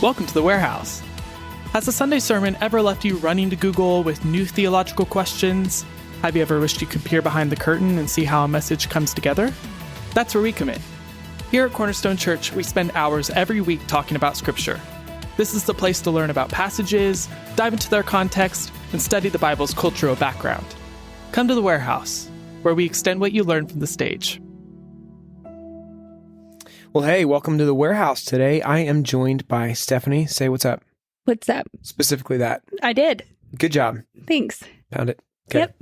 Welcome to the Warehouse. Has a Sunday sermon ever left you running to Google with new theological questions? Have you ever wished you could peer behind the curtain and see how a message comes together? That's where we come in. Here at Cornerstone Church, we spend hours every week talking about Scripture. This is the place to learn about passages, dive into their context, and study the Bible's cultural background. Come to the Warehouse, where we extend what you learn from the stage. Well, hey, welcome to the Warehouse. Today, I am joined by Stephanie. Say what's up. What's up? Specifically that. I did. Good job. Thanks. Found it. Okay. Yep.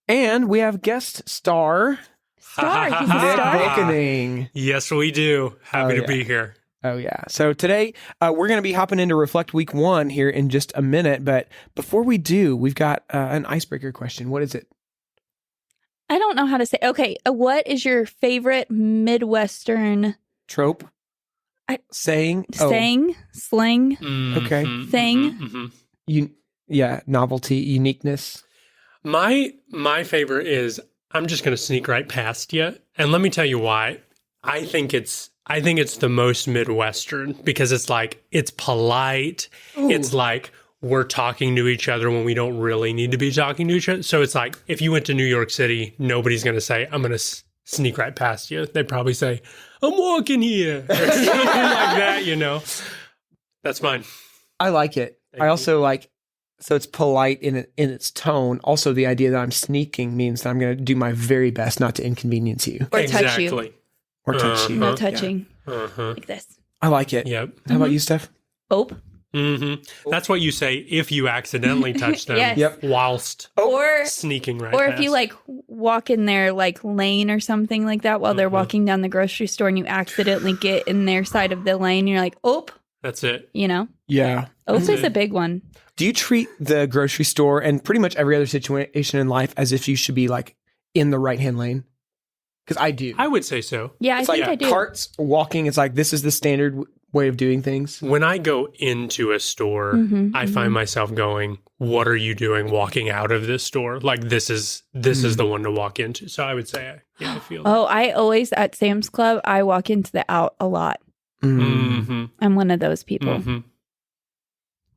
And we have guest star, Star. He's a Nick star. Volkening. Yes, we do. Happy Oh, to be here. Oh, yeah. So today, we're going to be hopping into Reflect Week 1 here in just a minute. But before we do, we've got an icebreaker question. What is it? I don't know how to say. Okay, what is your favorite Midwestern Trope? Saying? saying, slang, Okay. thing? Novelty, uniqueness. My favorite is, I'm just going to sneak right past you, and let me tell you why. I think it's the most Midwestern because it's polite. Ooh. It's like we're talking to each other when we don't really need to be talking to each other. So it's like if you went to New York City, nobody's going to say, I'm going to sneak right past you. They'd probably say, I'm walking here. Or something like that, you know. That's mine. I like it. I also like, so it's polite in its tone. Also, the idea that I'm sneaking means that I'm going to do my very best not to inconvenience you. Or touch you. Exactly. Or touch you. No touching. Uh-huh. Like this. I like it. Yep. How about you, Steph? Oh. Mm-hmm. That's what you say if you accidentally touch them Yes. Yep. whilst Or sneaking right or past. if you walk in their lane or something like that while they're walking down the grocery store and you accidentally get in their side of the lane, you're like, "Oop," That's it. you know. Yeah. Oop That's is it. a big one. Do you treat the grocery store and pretty much every other situation in life as if you should be in the right-hand lane? Because I do. I would say so. Yeah, It's I think I do. carts, walking. It's like, this is the standard way of doing things. When I go into a store, I find myself going, what are you doing walking out of this store? Like this is the one to walk into. So I would say, I feel that. Oh, I always at Sam's Club, I walk into the out a lot. Mm-hmm. I'm one of those people. Mm-hmm.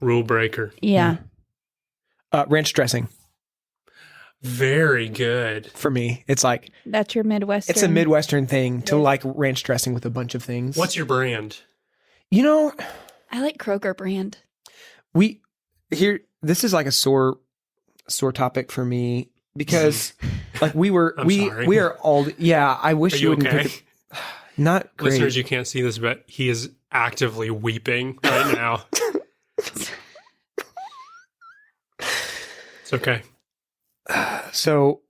Rule breaker. Yeah. Ranch dressing Very good. for me. It's like, That's your Midwestern. it's a Midwestern thing to like ranch dressing with a bunch of things. What's your brand? You know, I like Kroger brand. this is like a sore topic for me because we sorry. are all, I wish Are you you wouldn't okay? pick it. Not great. Listeners, you can't see this, but he is actively weeping right now. It's okay. So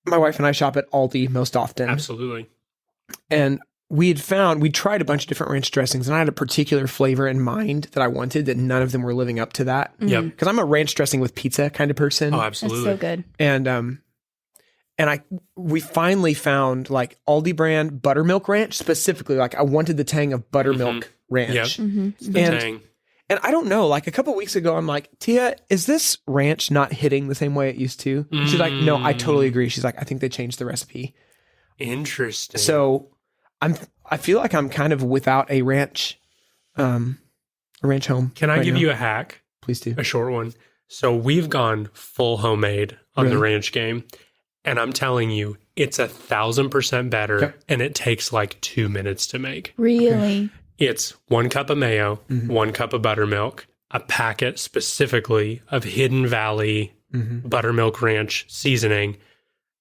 my wife and I shop at Aldi most often. Absolutely. And we tried a bunch of different ranch dressings, and I had a particular flavor in mind that I wanted that none of them were living up to that. Yep. Because I'm a ranch dressing with pizza kind of person. Oh, That's absolutely. so good. And we finally found Aldi brand buttermilk ranch specifically. I wanted the tang of buttermilk ranch. Yep. Mm-hmm. It's the tang. And I don't know, a couple weeks ago, I'm like, Tia, is this ranch not hitting the same way it used to? And she's like, no, I totally agree. She's like, I think they changed the recipe. Interesting. So I feel like I'm kind of without a ranch home. Can I right give now. you a hack? Please do. A short one. So we've gone full homemade on the Really? ranch game. And I'm telling you, it's 1,000% better. Yep. And it takes 2 minutes to make. Really? It's 1 cup of mayo, Mm-hmm. 1 cup of buttermilk, a packet specifically of Hidden Valley Mm-hmm. buttermilk ranch seasoning,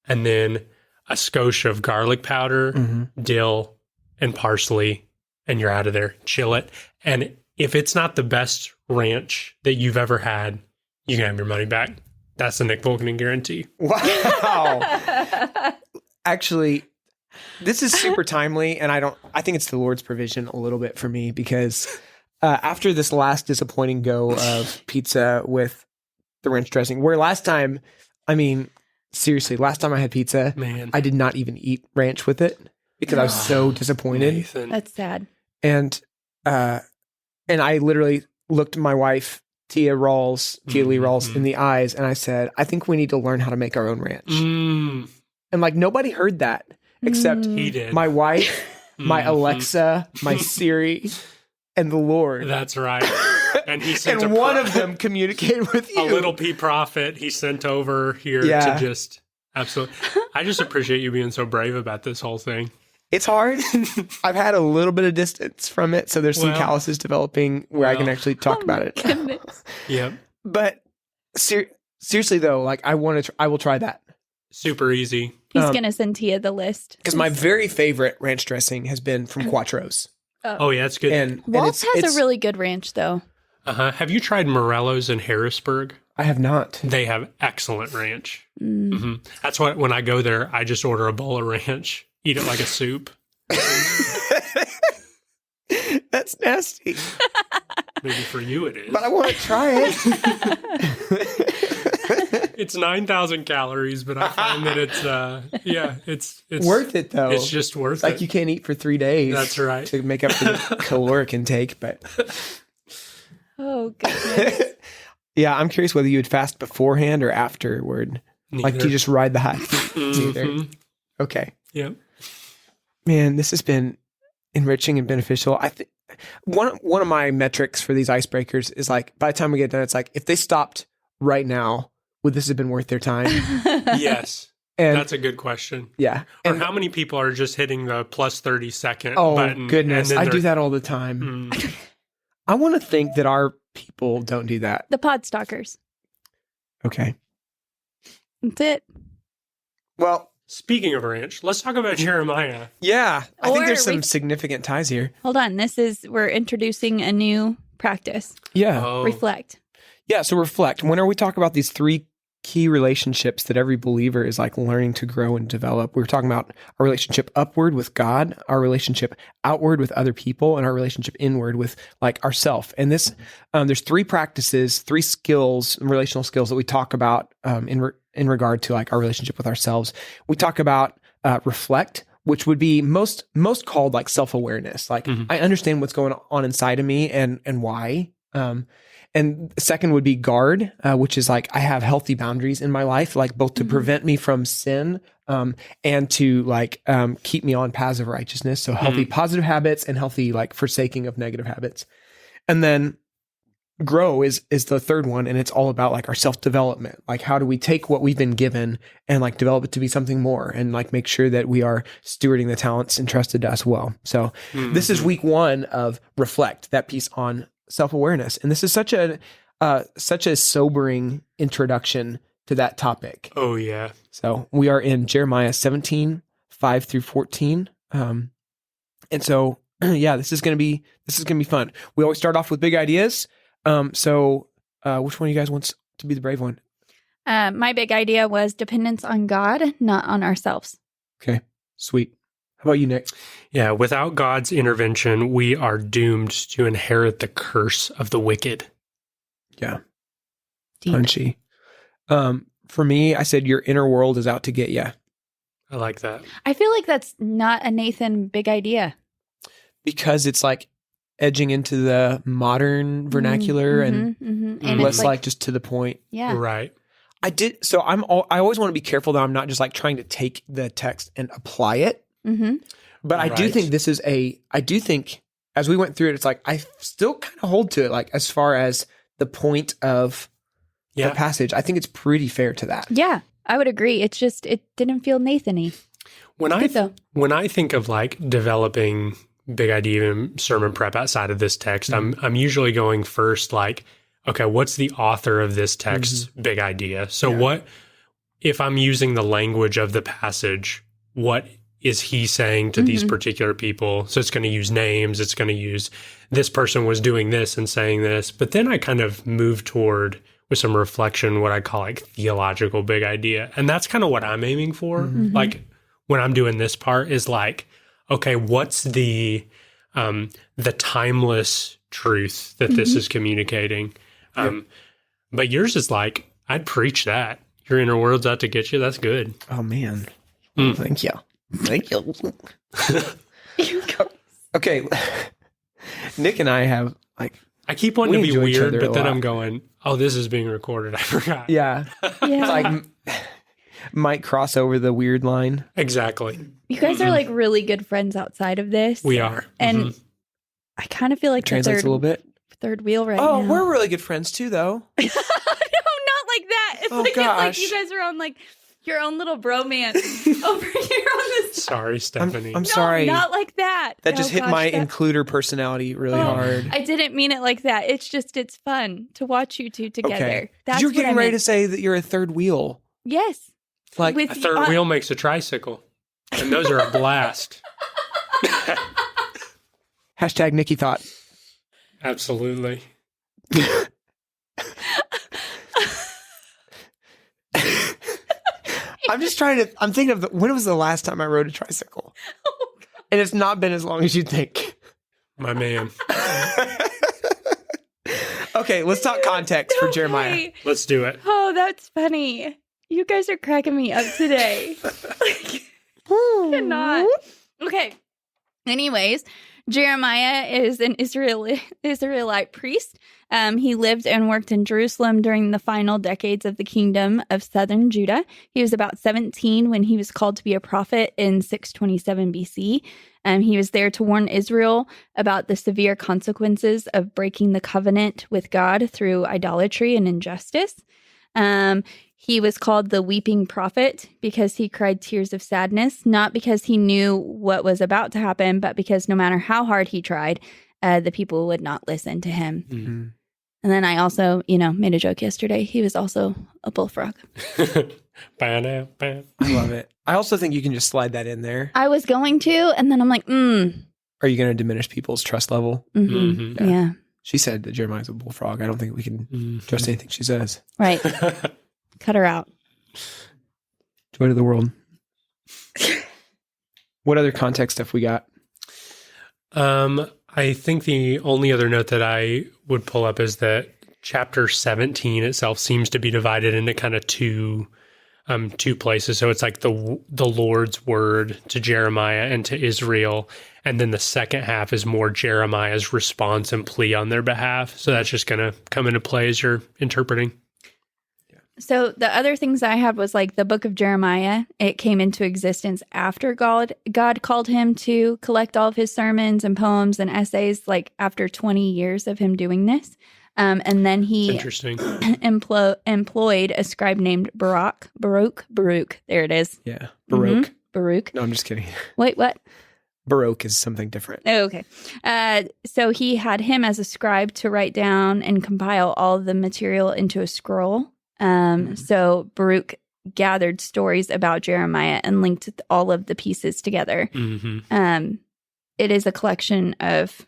and then a skosh of garlic powder, Mm-hmm. dill, and parsley, and you're out of there. Chill it. And if it's not the best ranch that you've ever had, you can have your money back. That's the Nick Volkening guarantee. Wow. Actually, this is super timely, and I think it's the Lord's provision a little bit for me because after this last disappointing go of pizza with the ranch dressing, where last time I had pizza, Man. I did not even eat ranch with it because I was so disappointed. Nathan. That's sad. And I literally looked my wife, Tia Lee Rawls, in the eyes, and I said, I think we need to learn how to make our own ranch. Mm, And nobody heard that except he did. my wife, my Alexa, my Siri. and the Lord. That's right. And he sent And one of them communicated with you. a little pea prophet he sent over here Yeah. to just absolutely. I just appreciate you being so brave about this whole thing. It's hard. I've had a little bit of distance from it, so there's some Well, calluses developing where I can actually talk about it. Goodness. Yep. But seriously though, like I will try that. Super easy. He's gonna send Tia the list. Because my very favorite ranch dressing has been from Quattro's. Oh yeah, that's good. And Walt's has it's a really good ranch, though. Have you tried Morello's in Harrisburg? I have not. They have excellent ranch. That's why when I go there, I just order a bowl of ranch, eat it like a soup. That's nasty. Maybe for you it is. But I want to try it. It's 9,000 calories, but I find that it's Worth it though. It's just worth like it. you can't eat for 3 days. That's right. To make up for the caloric intake. But Oh, goodness. yeah, I'm curious whether you would fast beforehand or afterward. Like Neither. you just ride the high. Neither. Mhm. Okay. Yep. Man, this has been enriching and beneficial. I think one of my metrics for these icebreakers is like by the time we get done, it's like if they stopped right now, would this have been worth their time? Yes. And That's a good question. yeah. Or And how many people are just hitting the plus 30 second oh button? goodness, and then I do they're- that all the time. Mm. I want to think that our people don't do that. The pod stalkers. Okay. That's it. Well, Speaking of ranch, let's talk about Jeremiah. yeah, I think Or there's some we- significant ties here. Hold on. We're introducing a new practice. Yeah. Oh, Reflect. Yeah. So reflect. Whenever we talk about these 3 key relationships that every believer is like learning to grow and develop, we're talking about our relationship upward with God, our relationship outward with other people, and our relationship inward with like ourself. And this, there's 3 practices, 3 skills, relational skills that we talk about in regard to like our relationship with ourselves. We talk about reflect, which would be most called like self-awareness. Like I understand what's going on inside of me and why. And second would be guard, which is like I have healthy boundaries in my life, like both to prevent me from sin and to like keep me on paths of righteousness. So healthy positive habits and healthy like forsaking of negative habits. And then grow is the third one, and it's all about like our self-development. Like how do we take what we've been given and like develop it to be something more and like make sure that we are stewarding the talents entrusted to us well. So this is week 1 of reflect, that piece on self-awareness. And this is such a sobering introduction to that topic. Oh, yeah. So we are in Jeremiah 17, 5 through 14. And so, yeah, this is going to be fun. We always start off with big ideas. So which one of you guys wants to be the brave one? My big idea was dependence on God, not on ourselves. Okay, sweet. How about you, Nick? Yeah, without God's intervention, we are doomed to inherit the curse of the wicked. Yeah, Deep. punchy. For me, I said your inner world is out to get you. I like that. I feel like that's not a Nathan big idea. Because it's like edging into the modern vernacular and And less it's like just to the point. yeah. Right. I always want to be careful that I'm not just like trying to take the text and apply it. Mm-hmm. But I do Right. think I do think as we went through it, it's like I still kind of hold to it, like as far as the point of Yeah. the passage. I think it's pretty fair to that. Yeah, I would agree. It's just, it didn't feel Nathan-y. When Good though. when I think of like developing big idea and sermon prep outside of this text, I'm usually going first like, okay, what's the author of this text's big idea? So what if I'm using the language of the passage, what is he saying to these particular people? So it's going to use names, it's going to use this person was doing this and saying this. But then I kind of move toward with some reflection, what I call like theological big idea. And that's kind of what I'm aiming for. Like when I'm doing this part is like, okay, what's the timeless truth that this is communicating? But yours is like, I'd preach that. Your inner world's out to get you. That's good. Oh man. Thank you. Thank you. Okay. Nick and I have like I keep wanting We to be enjoy each weird, other a but then lot. I'm going, oh, this is being recorded. I forgot. yeah. Yeah. Like might cross over the weird line. Exactly. You guys are like really good friends outside of this. We are. And I kind of feel like the Translates a little bit. third wheel right Oh, now. we're really good friends too, though. No, not like that. It's Oh, like gosh. you guys are on like your own little bromance over here on this. Sorry, Stephanie. I'm sorry. Not like that. That just hit gosh, my that- includer personality really hard. I didn't mean it like that. It's fun to watch you two together. Okay. That's You're what getting I ready to meant. say that you're a third wheel. Yes. Like, With A third wheel makes a tricycle, and those are a blast. hashtag Nikki thought. Absolutely. I'm thinking of when was the last time I rode a tricycle? And it's not been as long as you'd think. My man. Okay, let's talk context for Jeremiah. Okay. Let's do it. Oh, that's funny. You guys are cracking me up today. Cannot. Okay. Anyways, Jeremiah is an Israelite priest. He lived and worked in Jerusalem during the final decades of the kingdom of southern Judah. He was about 17 when he was called to be a prophet in 627 BC. He was there to warn Israel about the severe consequences of breaking the covenant with God through idolatry and injustice. He was called the weeping prophet because he cried tears of sadness, not because he knew what was about to happen, but because no matter how hard he tried, the people would not listen to him. Mm-hmm. And then I also, made a joke yesterday. He was also a bullfrog. I love it. I also think you can just slide that in there. I was going to, and then I'm like, Are you going to diminish people's trust level? Mm-hmm. Yeah. She said that Jeremiah's a bullfrog. I don't think we can trust anything she says. Right. Cut her out. Joy to the world. What other context stuff we got? I think the only other note that I would pull up is that chapter 17 itself seems to be divided into kind of two places. So it's like the Lord's word to Jeremiah and to Israel, and then the second half is more Jeremiah's response and plea on their behalf. So that's just going to come into play as you're interpreting. So the other things I had was like the book of Jeremiah. It came into existence after God called him to collect all of his sermons and poems and essays, like after 20 years of him doing this. And then he Interesting. employed a scribe named Baruch. There it is. Yeah. Baruch. Baruch. No, I'm just kidding. Wait, what? Baruch is something different. Oh, okay. So he had him as a scribe to write down and compile all of the material into a scroll. So Baruch gathered stories about Jeremiah and linked all of the pieces together. Mm-hmm. It is a collection of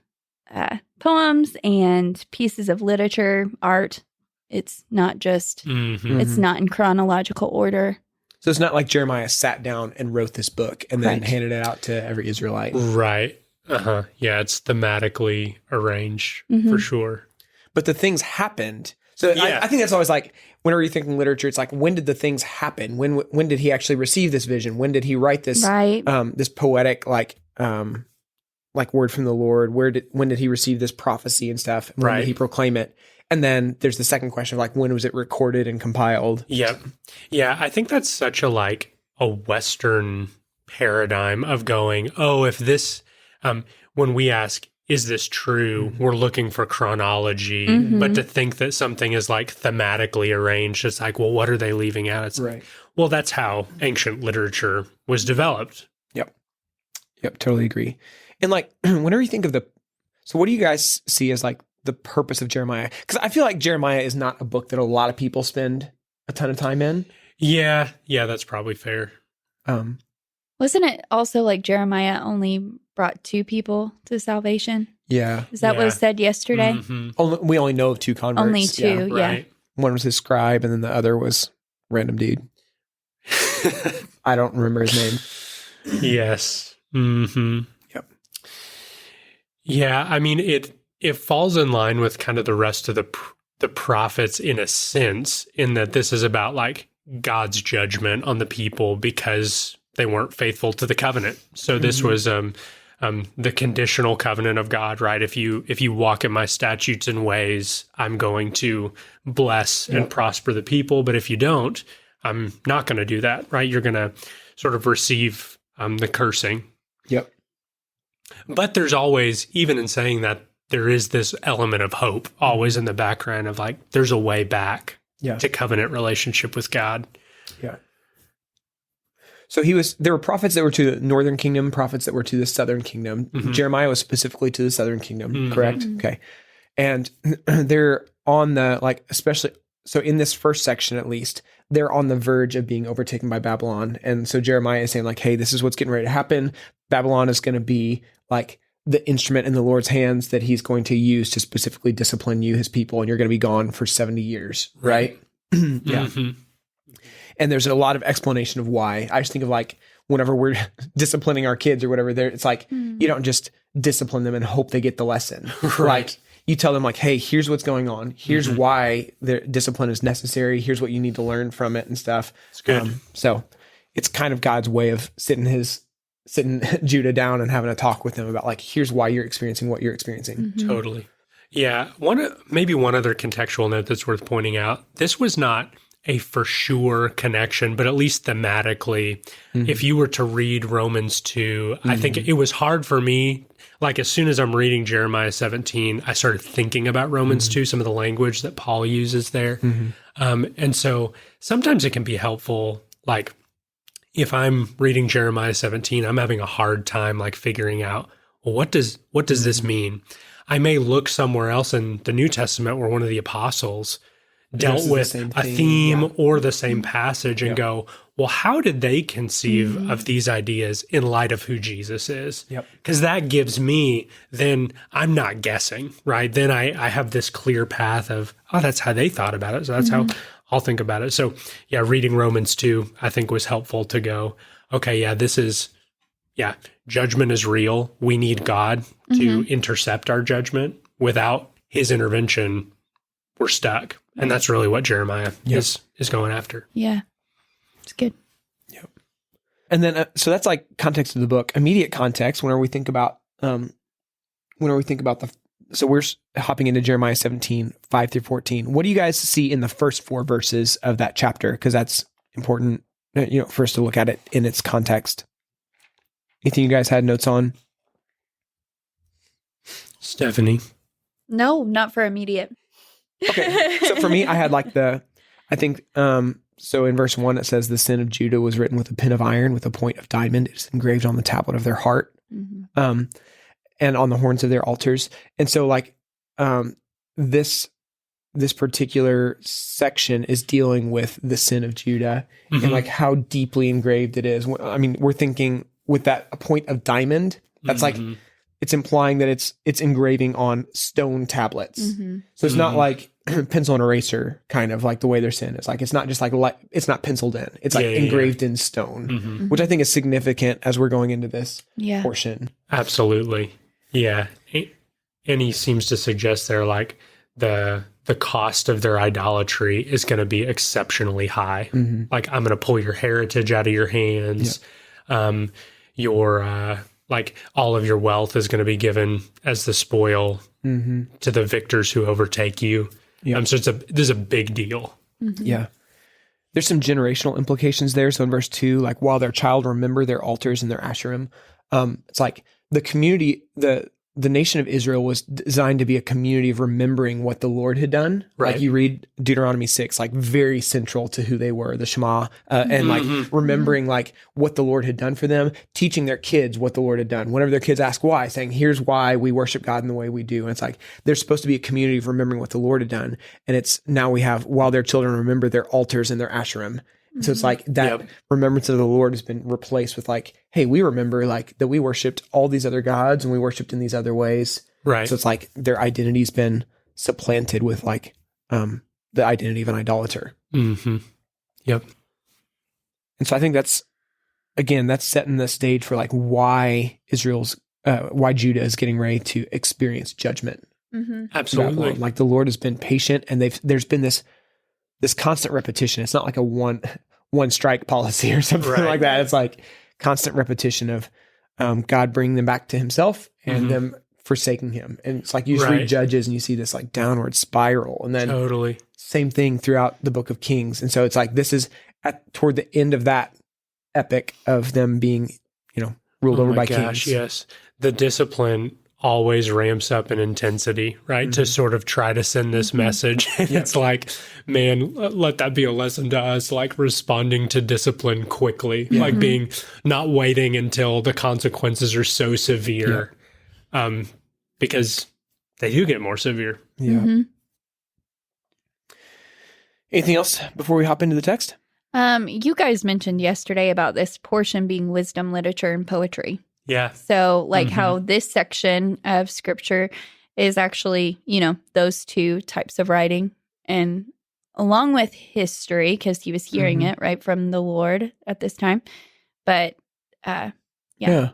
poems and pieces of literature, art. It's not just, it's not in chronological order. So it's not like Jeremiah sat down and wrote this book and then Correct. handed it out to every Israelite. Right. Uh-huh. Yeah, it's thematically arranged for sure. But the things happened. So Yeah. I think that's always like, whenever you think in literature, it's like, when did the things happen? When did he actually receive this vision? When did he write this, Right. this poetic, like word from the Lord? When did he receive this prophecy and stuff? When Right. did he proclaim it? And then there's the second question of like, when was it recorded and compiled? Yep. Yeah, I think that's such a Western paradigm of going, oh, if this, when we ask, is this true? We're looking for chronology, but to think that something is like thematically arranged, it's like, well, what are they leaving out? It's Right. well, that's how ancient literature was developed. Yep, totally agree. And like, whenever you think of so what do you guys see as like the purpose of Jeremiah? Because I feel like Jeremiah is not a book that a lot of people spend a ton of time in. Yeah, that's probably fair. Wasn't it also like Jeremiah only brought 2 people to salvation? Yeah. Is that what was said yesterday? Mhm. We only know of 2 converts. Only 2, yeah. Right. One was his scribe, and then the other was random dude. I don't remember his name. Yes. Mm-hmm. Yep. Yeah, I mean, it falls in line with kind of the rest of the prophets in a sense, in that this is about like God's judgment on the people because they weren't faithful to the covenant. So this was the conditional covenant of God, right? If you walk in my statutes and ways, I'm going to bless and prosper the people. But if you don't, I'm not going to do that, right? You're going to sort of receive the cursing. Yep. But there's always, even in saying that, there is this element of hope always in the background of like, there's a way back to covenant relationship with God. Yeah. So there were prophets that were to the northern kingdom, prophets that were to the southern kingdom. Mm-hmm. Jeremiah was specifically to the southern kingdom, Mm-hmm. correct? Okay. And they're on the, like, especially, so in this first section at least, they're on the verge of being overtaken by Babylon. And so Jeremiah is saying like, hey, this is what's getting ready to happen. Babylon is going to be like the instrument in the Lord's hands that he's going to use to specifically discipline you, his people, and you're going to be gone for 70 years, right? Yeah. Mm-hmm. And there's a lot of explanation of why. I just think of like whenever we're disciplining our kids or whatever, it's like you don't just discipline them and hope they get the lesson. Right. Like you tell them like, hey, here's what's going on. Here's why the discipline is necessary. Here's what you need to learn from it and stuff. It's good. So it's kind of God's way of sitting Judah down and having a talk with them about like, here's why you're experiencing what you're experiencing. Totally. Yeah. Maybe one other contextual note that's worth pointing out. This was not a for sure connection, but at least thematically, if you were to read Romans 2, I think it was hard for me. Like as soon as I'm reading Jeremiah 17, I started thinking about Romans 2, some of the language that Paul uses there. And so sometimes it can be helpful. Like if I'm reading Jeremiah 17, I'm having a hard time like figuring out, well, what does this mean? I may look somewhere else in the New Testament where one of the apostles dealt with a theme or the same passage and go, well, how did they conceive of these ideas in light of who Jesus is? Because that gives me, then I'm not guessing, right? Then I have this clear path of, oh, that's how they thought about it. So that's how I'll think about it. So yeah, reading Romans 2, I think was helpful to go, okay, yeah, judgment is real. We need God to intercept our judgment. Without his intervention, we're stuck. And that's really what Jeremiah is going after. Yeah. It's good. Yep. And then, so that's like context of the book. Immediate context, whenever we think about so we're hopping into Jeremiah 17, 5 through 14. What do you guys see in the first 4 verses of that chapter? Because that's important, for us to look at it in its context. Anything you guys had notes on? Stephanie? No, not for immediate. Okay. So for me, I had like so in verse 1, it says the sin of Judah was written with a pen of iron with a point of diamond. It's engraved on the tablet of their heart, and on the horns of their altars. And so like, this particular section is dealing with the sin of Judah and like how deeply engraved it is. I mean, we're thinking with that a point of diamond, that's like, it's implying that it's engraving on stone tablets. So it's not like pencil and eraser, kind of like the way their sin is. Like, it's not just like it's not penciled in. It's like engraved in stone, which I think is significant as we're going into this portion. Absolutely. Yeah. And he seems to suggest there like the cost of their idolatry is going to be exceptionally high. Like, I'm going to pull your heritage out of your hands. Your like all of your wealth is going to be given as the spoil to the victors who overtake you. So this is a big deal. Yeah. There's some generational implications there. So in verse 2, like while their child remember their altars and their Asherim, it's like the community, the nation of Israel was designed to be a community of remembering what the Lord had done. Right. Like you read Deuteronomy 6, like very central to who they were, the Shema, and like remembering like what the Lord had done for them, teaching their kids what the Lord had done. Whenever their kids ask why, saying, here's why we worship God in the way we do. And it's like, they're supposed to be a community of remembering what the Lord had done. And it's now we have, while their children remember their altars and their Asherim. So it's like that remembrance of the Lord has been replaced with like, hey, we remember like that we worshiped all these other gods and we worshiped in these other ways. Right. So it's like their identity's been supplanted with like the identity of an idolater. Yep. And so I think that's setting the stage for like why why Judah is getting ready to experience judgment. Absolutely. Like the Lord has been patient, and there's been this constant repetition. It's not like a one strike policy or something like that. It's like constant repetition of God bringing them back to himself and them forsaking him. And it's like you just read Judges and you see this like downward spiral, and then same thing throughout the book of Kings. And so it's like, this is toward the end of that epic of them being, ruled over by kings. Yes. the discipline always ramps up in intensity, right? To sort of try to send this message. And it's like, man, let that be a lesson to us, like responding to discipline quickly, like being not waiting until the consequences are so severe, because they do get more severe. Yeah. Anything else before we hop into the text? You guys mentioned yesterday about this portion being wisdom, literature, and poetry. Yeah. So, like how this section of scripture is actually, those two types of writing, and along with history, because he was hearing it right from the Lord at this time. But, Yeah.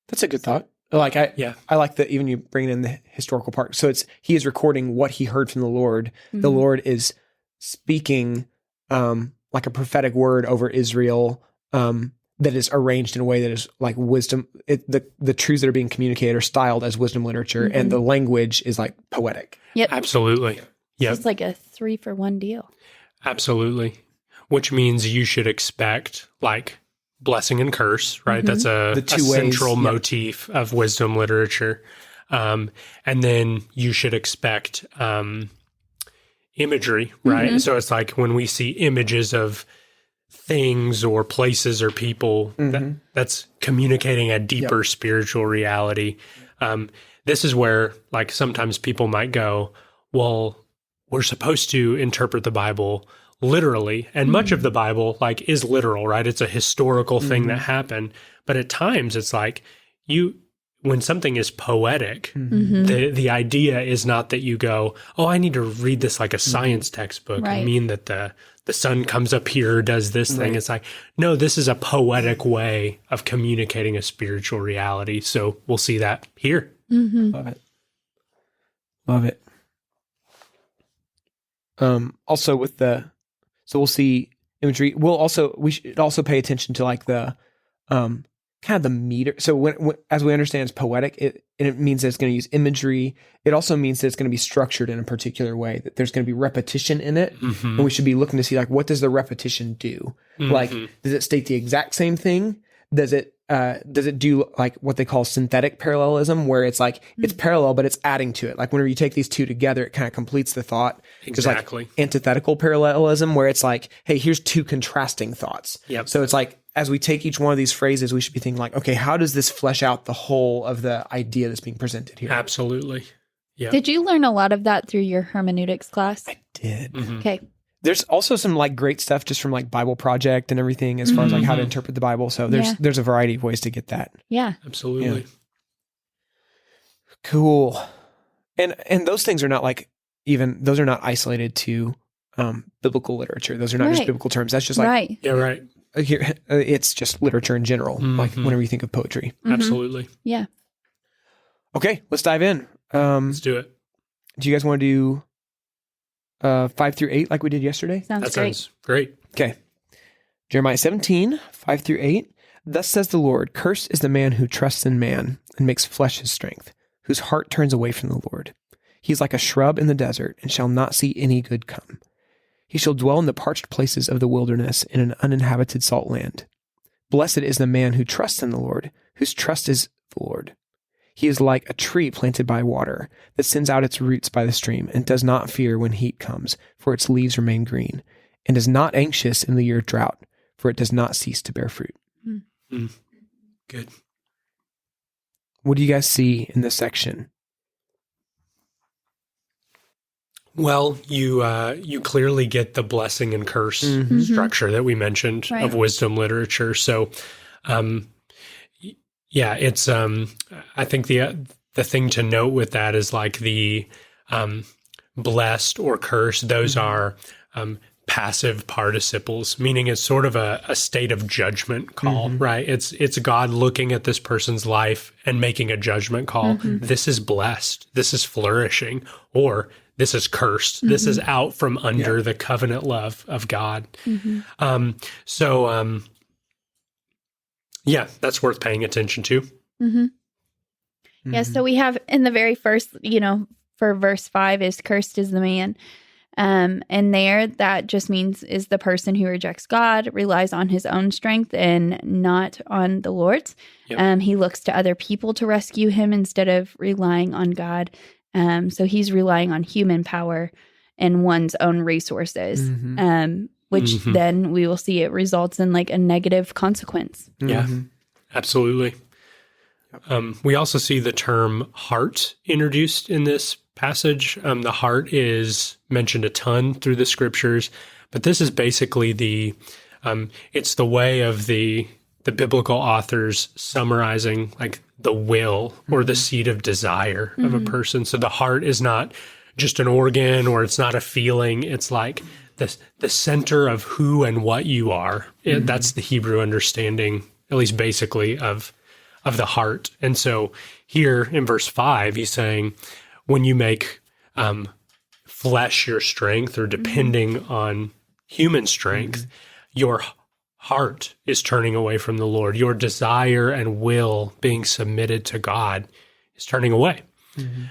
That's a good thought. Like, I like that even you bring in the historical part. So he is recording what he heard from the Lord. The Lord is speaking like a prophetic word over Israel, that is arranged in a way that is like wisdom. The truths that are being communicated are styled as wisdom literature, and the language is like poetic. Yep. Absolutely. Yep. It's like a 3-for-1 deal. Absolutely. Which means you should expect like blessing and curse, right? That's a central motif of wisdom literature. And then you should expect imagery, right? So it's like when we see images of things or places or people, that's communicating a deeper spiritual reality. This is where like sometimes people might go, well, we're supposed to interpret the Bible literally, and much of the Bible like is literal, right? It's a historical thing that happened, but at times it's like when something is poetic, the idea is not that you go, oh, I need to read this like a science textbook and mean that the sun comes up here, does this thing. It's like, no, this is a poetic way of communicating a spiritual reality. So we'll see that here. Love it. Love it. Also so we'll see imagery. We should also pay attention to like the, kind of the meter. So when as we understand it's poetic, it means that it's going to use imagery. It also means that it's going to be structured in a particular way, that there's going to be repetition in it. And we should be looking to see like, what does the repetition do? Like, does it state the exact same thing? Does it do like what they call synthetic parallelism, where it's like, it's parallel, but it's adding to it. Like whenever you take these two together, it kind of completes the thought. Exactly. There's like antithetical parallelism, where it's like, hey, here's two contrasting thoughts. Yep. So it's like, as we take each one of these phrases, we should be thinking like, okay, how does this flesh out the whole of the idea that's being presented here? Absolutely. Yeah. Did you learn a lot of that through your hermeneutics class? I did. Okay. There's also some like great stuff just from like Bible Project and everything as far as like how to interpret the Bible. So there's a variety of ways to get that. Yeah. Absolutely. Yeah. Cool. And those things are not like those are not isolated to biblical literature. Those are not just biblical terms. That's just like Yeah, right. Here, it's just literature in general, like whenever you think of poetry. Absolutely. Yeah. Okay, let's dive in. Let's do it. Do you guys want to do 5 through 8 like we did yesterday? Sounds great. Sounds great. Okay. Jeremiah 17, 5 through 8. Thus says the Lord, cursed is the man who trusts in man and makes flesh his strength, whose heart turns away from the Lord. He is like a shrub in the desert and shall not see any good come. He shall dwell in the parched places of the wilderness in an uninhabited salt land. Blessed is the man who trusts in the Lord, whose trust is the Lord. He is like a tree planted by water that sends out its roots by the stream and does not fear when heat comes, for its leaves remain green, and is not anxious in the year of drought, for it does not cease to bear fruit. Good. What do you guys see in this section? Well, you clearly get the blessing and curse structure that we mentioned of wisdom literature. So, yeah, it's I think the thing to note with that is like the blessed or cursed. Those are passive participles, meaning it's sort of a state of judgment call, right? It's God looking at this person's life and making a judgment call. This is blessed. This is flourishing, or this is cursed. This is out from under the covenant love of God. Yeah, that's worth paying attention to. Yeah, so we have in the very first, for verse 5 is cursed is the man. And there, that just means is the person who rejects God, relies on his own strength and not on the Lord's. Yep. He looks to other people to rescue him instead of relying on God. So he's relying on human power and one's own resources, which then we will see it results in like a negative consequence. Yeah, absolutely. We also see the term heart introduced in this passage. The heart is mentioned a ton through the scriptures, but this is basically it's the way of the biblical authors summarizing like the will or the seat of desire of a person. So the heart is not just an organ or it's not a feeling. It's like the center of who and what you are. That's the Hebrew understanding, at least basically, of the heart. And so here in verse 5, he's saying, when you make flesh your strength or depending on human strength, your heart is turning away from the Lord. Your desire and will being submitted to God is turning away.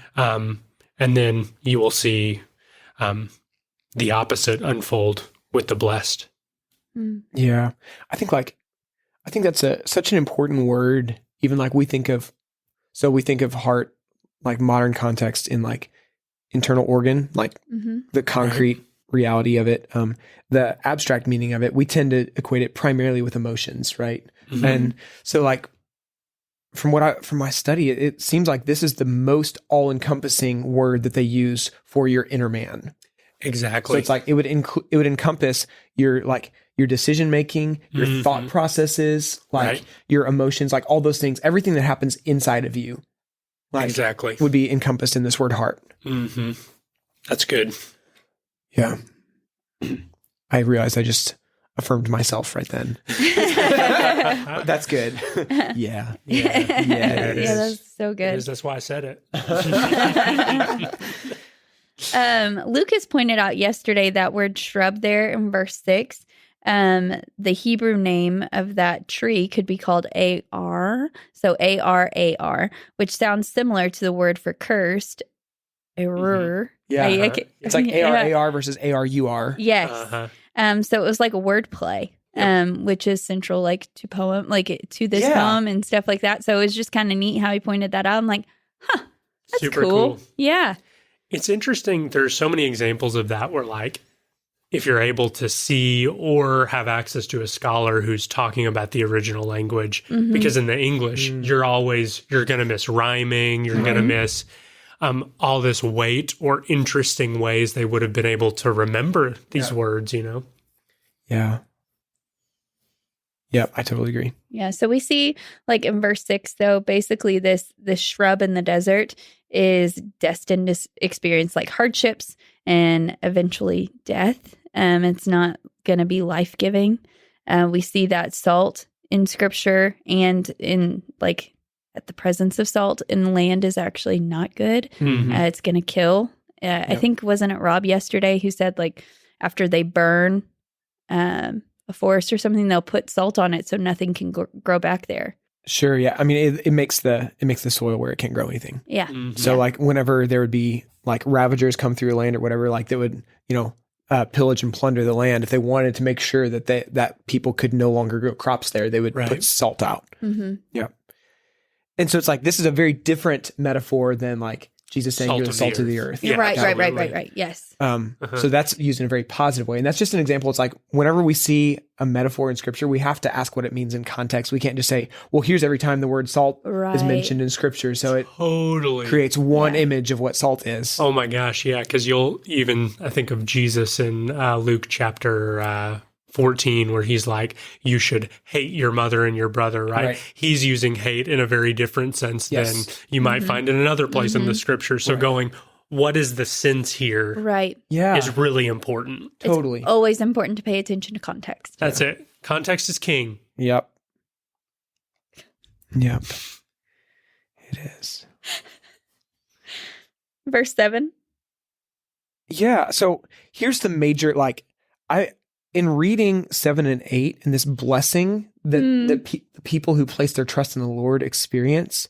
And then you will see the opposite unfold with the blessed. Yeah. I think that's such an important word. Even like we think of heart, like modern context in like internal organ, like the concrete reality of it, the abstract meaning of it. We tend to equate it primarily with emotions, right? And so like from my study, it seems like this is the most all-encompassing word that they use for your inner man. Exactly. So it's like it would encompass your decision making, your thought processes, like your emotions, like all those things, everything that happens inside of you, like exactly, would be encompassed in this word heart. That's good. Yeah, I realized I just affirmed myself right then. That's good. Yeah, That's so good. That's why I said it. Lucas pointed out yesterday that word shrub there in verse 6. The Hebrew name of that tree could be called Ar. So Ar, which sounds similar to the word for cursed. Arur. Yeah. It's like AR versus ARUR. Yes. So it was like a word play. Which is central like to poem, like to this poem and stuff like that. So it was just kind of neat how he pointed that out. I'm like, that's super cool. Yeah. It's interesting. There's so many examples of that where like, if you're able to see or have access to a scholar who's talking about the original language, because in the English, you're going to miss rhyming, you're going to miss all this weight or interesting ways they would have been able to remember these words, you know? Yeah. Yep, I totally agree. Yeah, so we see like in verse 6, though, basically this shrub in the desert is destined to experience like hardships and eventually death. It's not going to be life-giving. We see that salt in scripture and in like at the presence of salt in the land is actually not good. It's going to kill. I think, wasn't it Rob yesterday who said like after they burn a forest or something, they'll put salt on it so nothing can grow back there. Sure. Yeah. I mean, it makes the soil where it can't grow anything. Yeah. So like whenever there would be like ravagers come through land or whatever, like they would, pillage and plunder the land. If they wanted to make sure that that people could no longer grow crops there, they would put salt out. Yeah. And so it's like, this is a very different metaphor than like Jesus saying you're the salt of the earth. Yeah, right. Yes. So that's used in a very positive way. And that's just an example. It's like whenever we see a metaphor in scripture, we have to ask what it means in context. We can't just say, well, here's every time the word salt is mentioned in scripture. So it creates one image of what salt is. Oh my gosh. Yeah. Because you'll even, I think of Jesus in Luke chapter 14, where he's like, you should hate your mother and your brother, right? He's using hate in a very different sense than you might find in another place in the scripture. So going, what is the sense here? Right. Yeah. Is really important. Totally. It's always important to pay attention to context. That's it. Context is king. Yep. It is. Verse 7. Yeah. So here's the major, in reading 7 and 8 and this blessing that the people who place their trust in the Lord experience,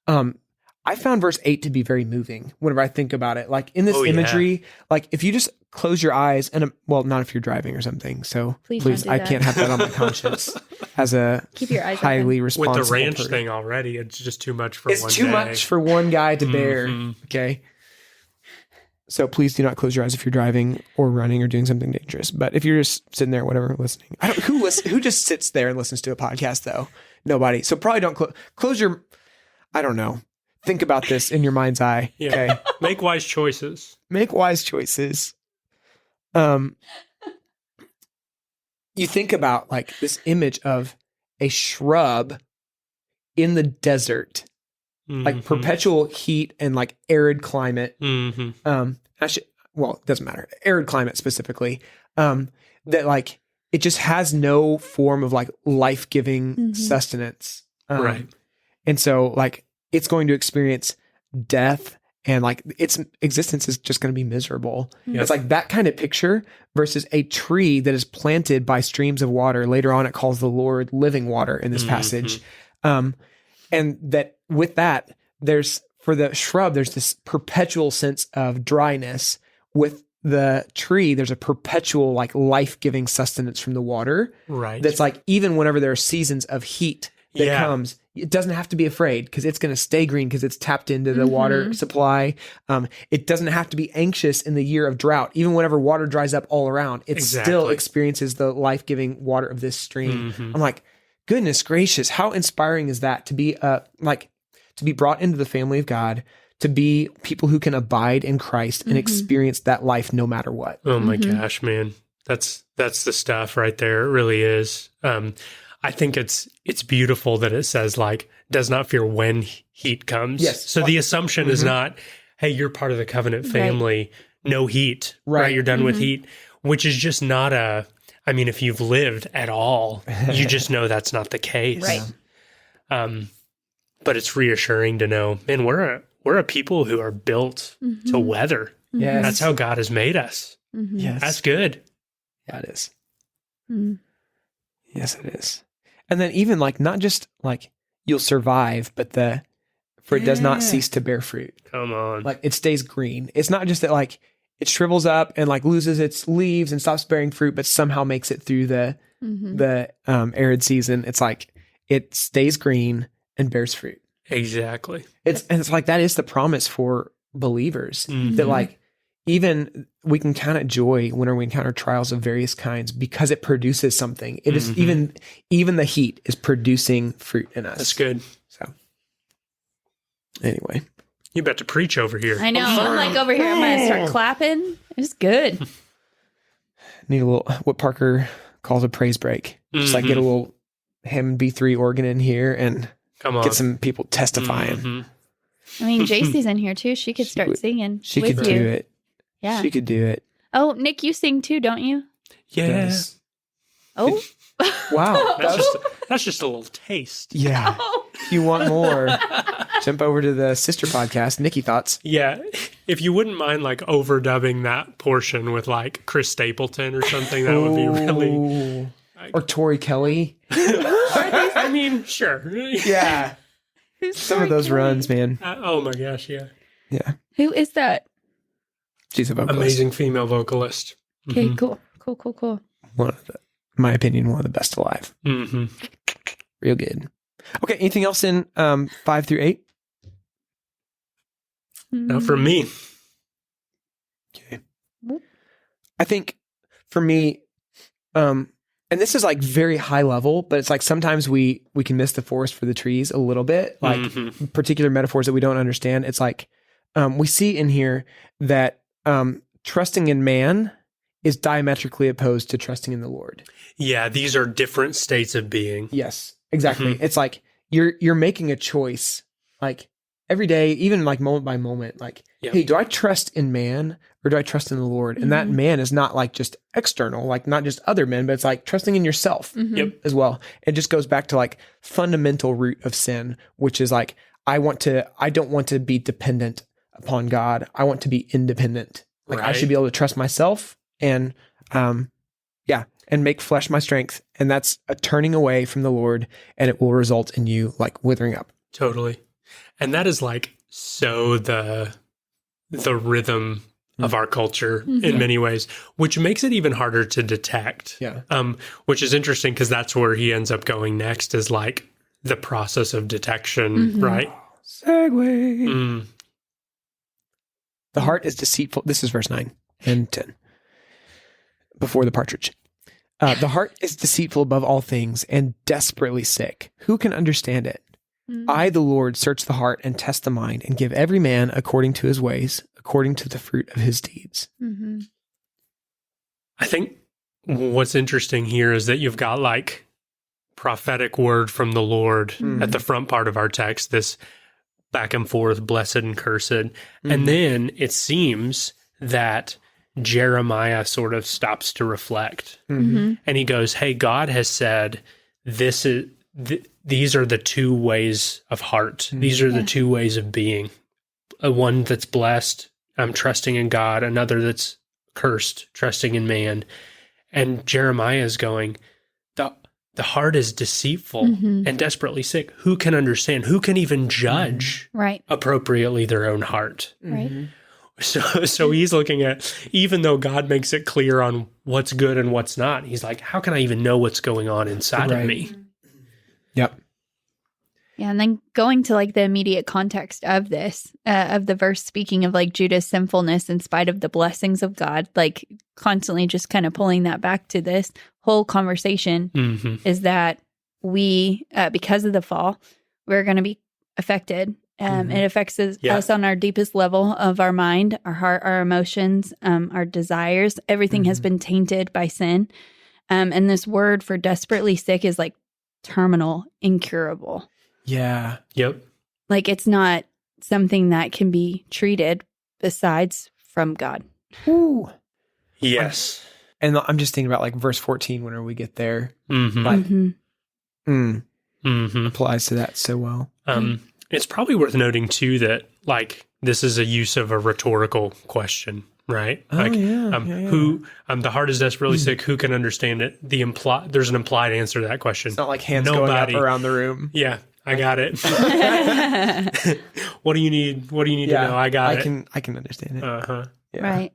I found verse 8 to be very moving whenever I think about it. Like in this imagery, like if you just close your eyes and well, not if you're driving or something. So Please please, don't do I that. can't have that on my conscience as a Keep your eyes highly open. responsible With the ranch person. thing already, it's just too much for It's one too day. much for one guy to bear. Mhm. Okay. So please do not close your eyes if you're driving or running or doing something dangerous. But if you're just sitting there, whatever, listening, who just sits there and listens to a podcast though? Nobody. So probably don't close your. I don't know. Think about this in your mind's eye. Yeah. Okay. Make wise choices. Make wise choices. You think about like this image of a shrub in the desert, like perpetual heat and like arid climate. Mm-hmm. It doesn't matter. Arid climate specifically. That like it just has no form of like life-giving sustenance. Right. And so like it's going to experience death and like its existence is just going to be miserable. Yep. It's like that kind of picture versus a tree that is planted by streams of water. Later on, it calls the Lord living water in this passage. And that with that, for the shrub, there's this perpetual sense of dryness. With the tree, there's a perpetual like life-giving sustenance from the water. Right. That's like even whenever there are seasons of heat that Yeah. comes, it doesn't have to be afraid because it's going to stay green because it's tapped into the water supply. It doesn't have to be anxious in the year of drought. Even whenever water dries up all around, it still Exactly. experiences the life-giving water of this stream. Mhm. I'm like, goodness gracious, how inspiring is that to be to be brought into the family of God, to be people who can abide in Christ and experience that life no matter what. Oh my gosh, man. That's the stuff right there. It really is. I think it's beautiful that it says like does not fear when heat comes. Yes. So the assumption is not, hey, you're part of the covenant family, no heat, right? You're done with heat, which is just not if you've lived at all, you just know that's not the case. Right. But it's reassuring to know, man, we're a people who are built to weather. Yes. That's how God has made us. Yes. That's good. Yeah, it is. Mm. Yes, it is. And then even like not just like you'll survive, but for it does not cease to bear fruit. Come on. Like it stays green. It's not just that like it shrivels up and like loses its leaves and stops bearing fruit, but somehow makes it through the arid season. It's like it stays green and bears fruit. Exactly. It's like that is the promise for believers that like even we can count it joy whenever we encounter trials of various kinds because it produces something. It is even the heat is producing fruit in us. That's good. So anyway, You bet to preach over here. I know. I'm like over here. I'm going to start clapping. It's good. need a little what Parker calls a praise break. Just like get a little Hammond B3 organ in here and Come on. get some people testifying. Mhm. I mean, JC's in here too. She could start singing. She with could you. do it. Yeah. She could do it. Oh, Nick, you sing too, don't you? Yeah. Yes. Oh. Wow. That's just a little taste. Yeah. If you want more, jump over to the sister podcast, Nikki Thoughts. Yeah. If you wouldn't mind like overdubbing that portion with like Chris Stapleton or something, that would be really. Ooh. Or Tori Kelly. I mean, sure. Yeah. Some of those runs, man. Oh my gosh, yeah. Yeah. Who is that? She's a vocalist. Amazing female vocalist. Okay, cool. Cool. One of the, in my opinion, one of the best alive. Mm-hmm. Real good. Okay. Anything else in 5 through 8? Not from me. Okay. I think for me, and this is like very high level, but it's like sometimes we can miss the forest for the trees a little bit, like particular metaphors that we don't understand. It's like we see in here that trusting in man is diametrically opposed to trusting in the Lord. Yeah, these are different states of being. Yes, exactly. It's like you're making a choice, like every day, even like moment by moment, like, hey, do I trust in man or do I trust in the Lord? And that man is not like just external, like not just other men, but it's like trusting in yourself as well. It just goes back to like fundamental root of sin, which is like, I don't want to be dependent upon God. I want to be independent. Like I should be able to trust myself and, and make flesh my strength. And that's a turning away from the Lord, and it will result in you like withering up. Totally. And that is like so the rhythm of our culture in many ways, which makes it even harder to detect. Yeah. Which is interesting because that's where he ends up going next, is like the process of detection, right? Segue. The heart is deceitful. This is verse 9 and 10. Before the partridge. The heart is deceitful above all things and desperately sick. Who can understand it? I, the Lord, search the heart and test the mind and give every man according to his ways, according to the fruit of his deeds. I think what's interesting here is that you've got like prophetic word from the Lord at the front part of our text, this back and forth, blessed and cursed. And then it seems that Jeremiah sort of stops to reflect. And he goes, hey, God has said, these are the two ways of heart. These are the two ways of being. One that's blessed, trusting in God. Another that's cursed, trusting in man. And Jeremiah is going, the heart is deceitful and desperately sick. Who can understand? Who can even judge appropriately their own heart? So he's looking at, even though God makes it clear on what's good and what's not, he's like, how can I even know what's going on inside of me? Yep. Yeah, and then going to like the immediate context of this, of the verse speaking of like Judah's sinfulness in spite of the blessings of God, like constantly just kind of pulling that back to this whole conversation is that we, because of the fall, we're going to be affected. It affects us on our deepest level of our mind, our heart, our emotions, our desires. Everything has been tainted by sin. And this word for desperately sick is like terminal, incurable. Yeah. Yep. Like it's not something that can be treated besides from God. Ooh. Yes. And I'm just thinking about like verse 14 whenever we get there. Like, applies to that so well. It's probably worth noting too that like this is a use of a rhetorical question, right? Like, who? The heart is desperately sick. Who can understand it? There's an implied answer to that question. It's not like hands going up around the room. Yeah, I got it. What do you need? What do you need to know? I got it. I can understand it. Yeah. Right.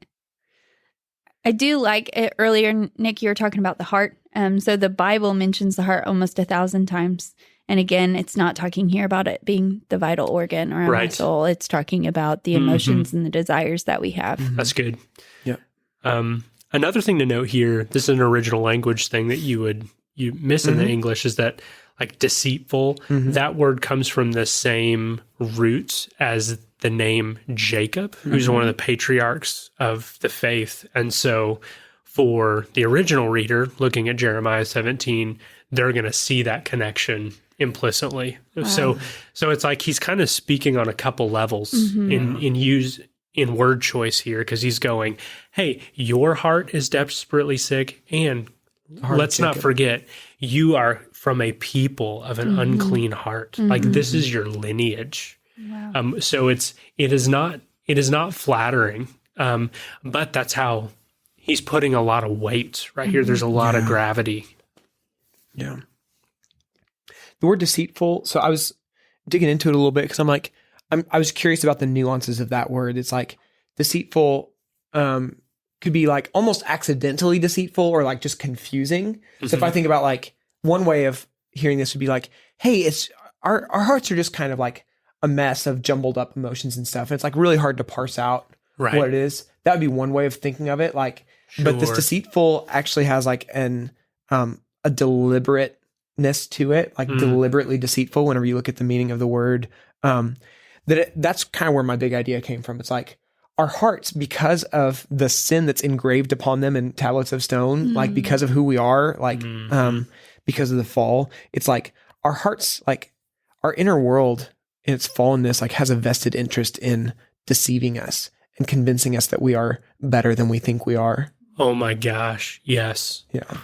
I do like it earlier, Nick, you were talking about the heart. So the Bible mentions the heart almost 1,000 times. And again, it's not talking here about it being the vital organ or our soul. It's talking about the emotions and the desires that we have. That's good. Yeah. Another thing to note here, this is an original language thing that you miss in the English, is that like deceitful, that word comes from the same roots as the name Jacob, who's one of the patriarchs of the faith. And so for the original reader looking at Jeremiah 17, they're going to see that connection implicitly. Wow. So it's like he's kind of speaking on a couple levels in word choice here, because he's going, hey, your heart is desperately sick, and let's not forget, you are from a people of an unclean heart. Like this is your lineage. Wow. So it is not flattering, but that's how he's putting a lot of weight right here. There's a lot of gravity. Yeah. The word deceitful. So I was digging into it a little bit because I was curious about the nuances of that word. It's like deceitful could be like almost accidentally deceitful or like just confusing. So if I think about like one way of hearing this would be like, hey, it's our hearts are just kind of like a mess of jumbled up emotions and stuff. And it's like really hard to parse out what it is. That would be one way of thinking of it. Like, but this deceitful actually has like a deliberateness to it, like deliberately deceitful. Whenever you look at the meaning of the word, that's kind of where my big idea came from. It's like our hearts, because of the sin that's engraved upon them in tablets of stone, like because of who we are, like because of the fall, it's like our hearts, like our inner world in its fallenness, like has a vested interest in deceiving us and convincing us that we are better than we think we are. Oh my gosh. Yes. Yeah.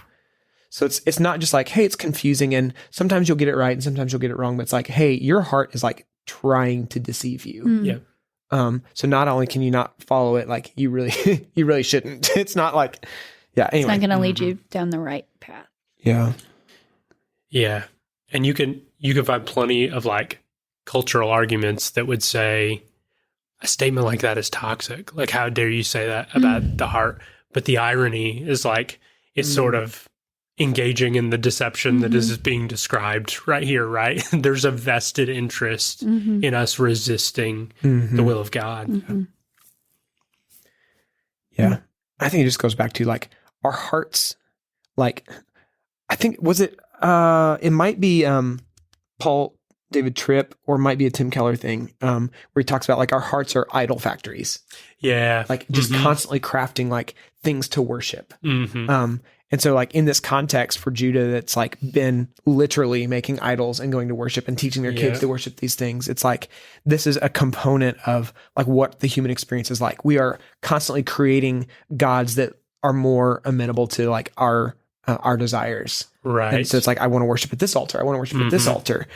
So it's not just like, hey, it's confusing and sometimes you'll get it right and sometimes you'll get it wrong, but it's like, hey, your heart is like trying to deceive you. Yeah. So not only can you not follow it, like you really shouldn't. It's not like, yeah. Anyway. It's not going to lead you down the right path. Yeah. Yeah. And you can find plenty of like cultural arguments that would say, a statement like that is toxic. Like, how dare you say that about the heart? But the irony is like, it's sort of engaging in the deception that is being described right here, right? There's a vested interest in us resisting the will of God. Yeah. I think it just goes back to like our hearts, like, I think, it might be Paul David Tripp, or it might be a Tim Keller thing, where he talks about like our hearts are idol factories. Yeah. Like just constantly crafting like things to worship. And so like in this context for Judah, that's like been literally making idols and going to worship and teaching their kids to worship these things. It's like, this is a component of like what the human experience is like. We are constantly creating gods that are more amenable to like our desires. Right. And so it's like, I want to worship at this altar. I want to worship at this altar.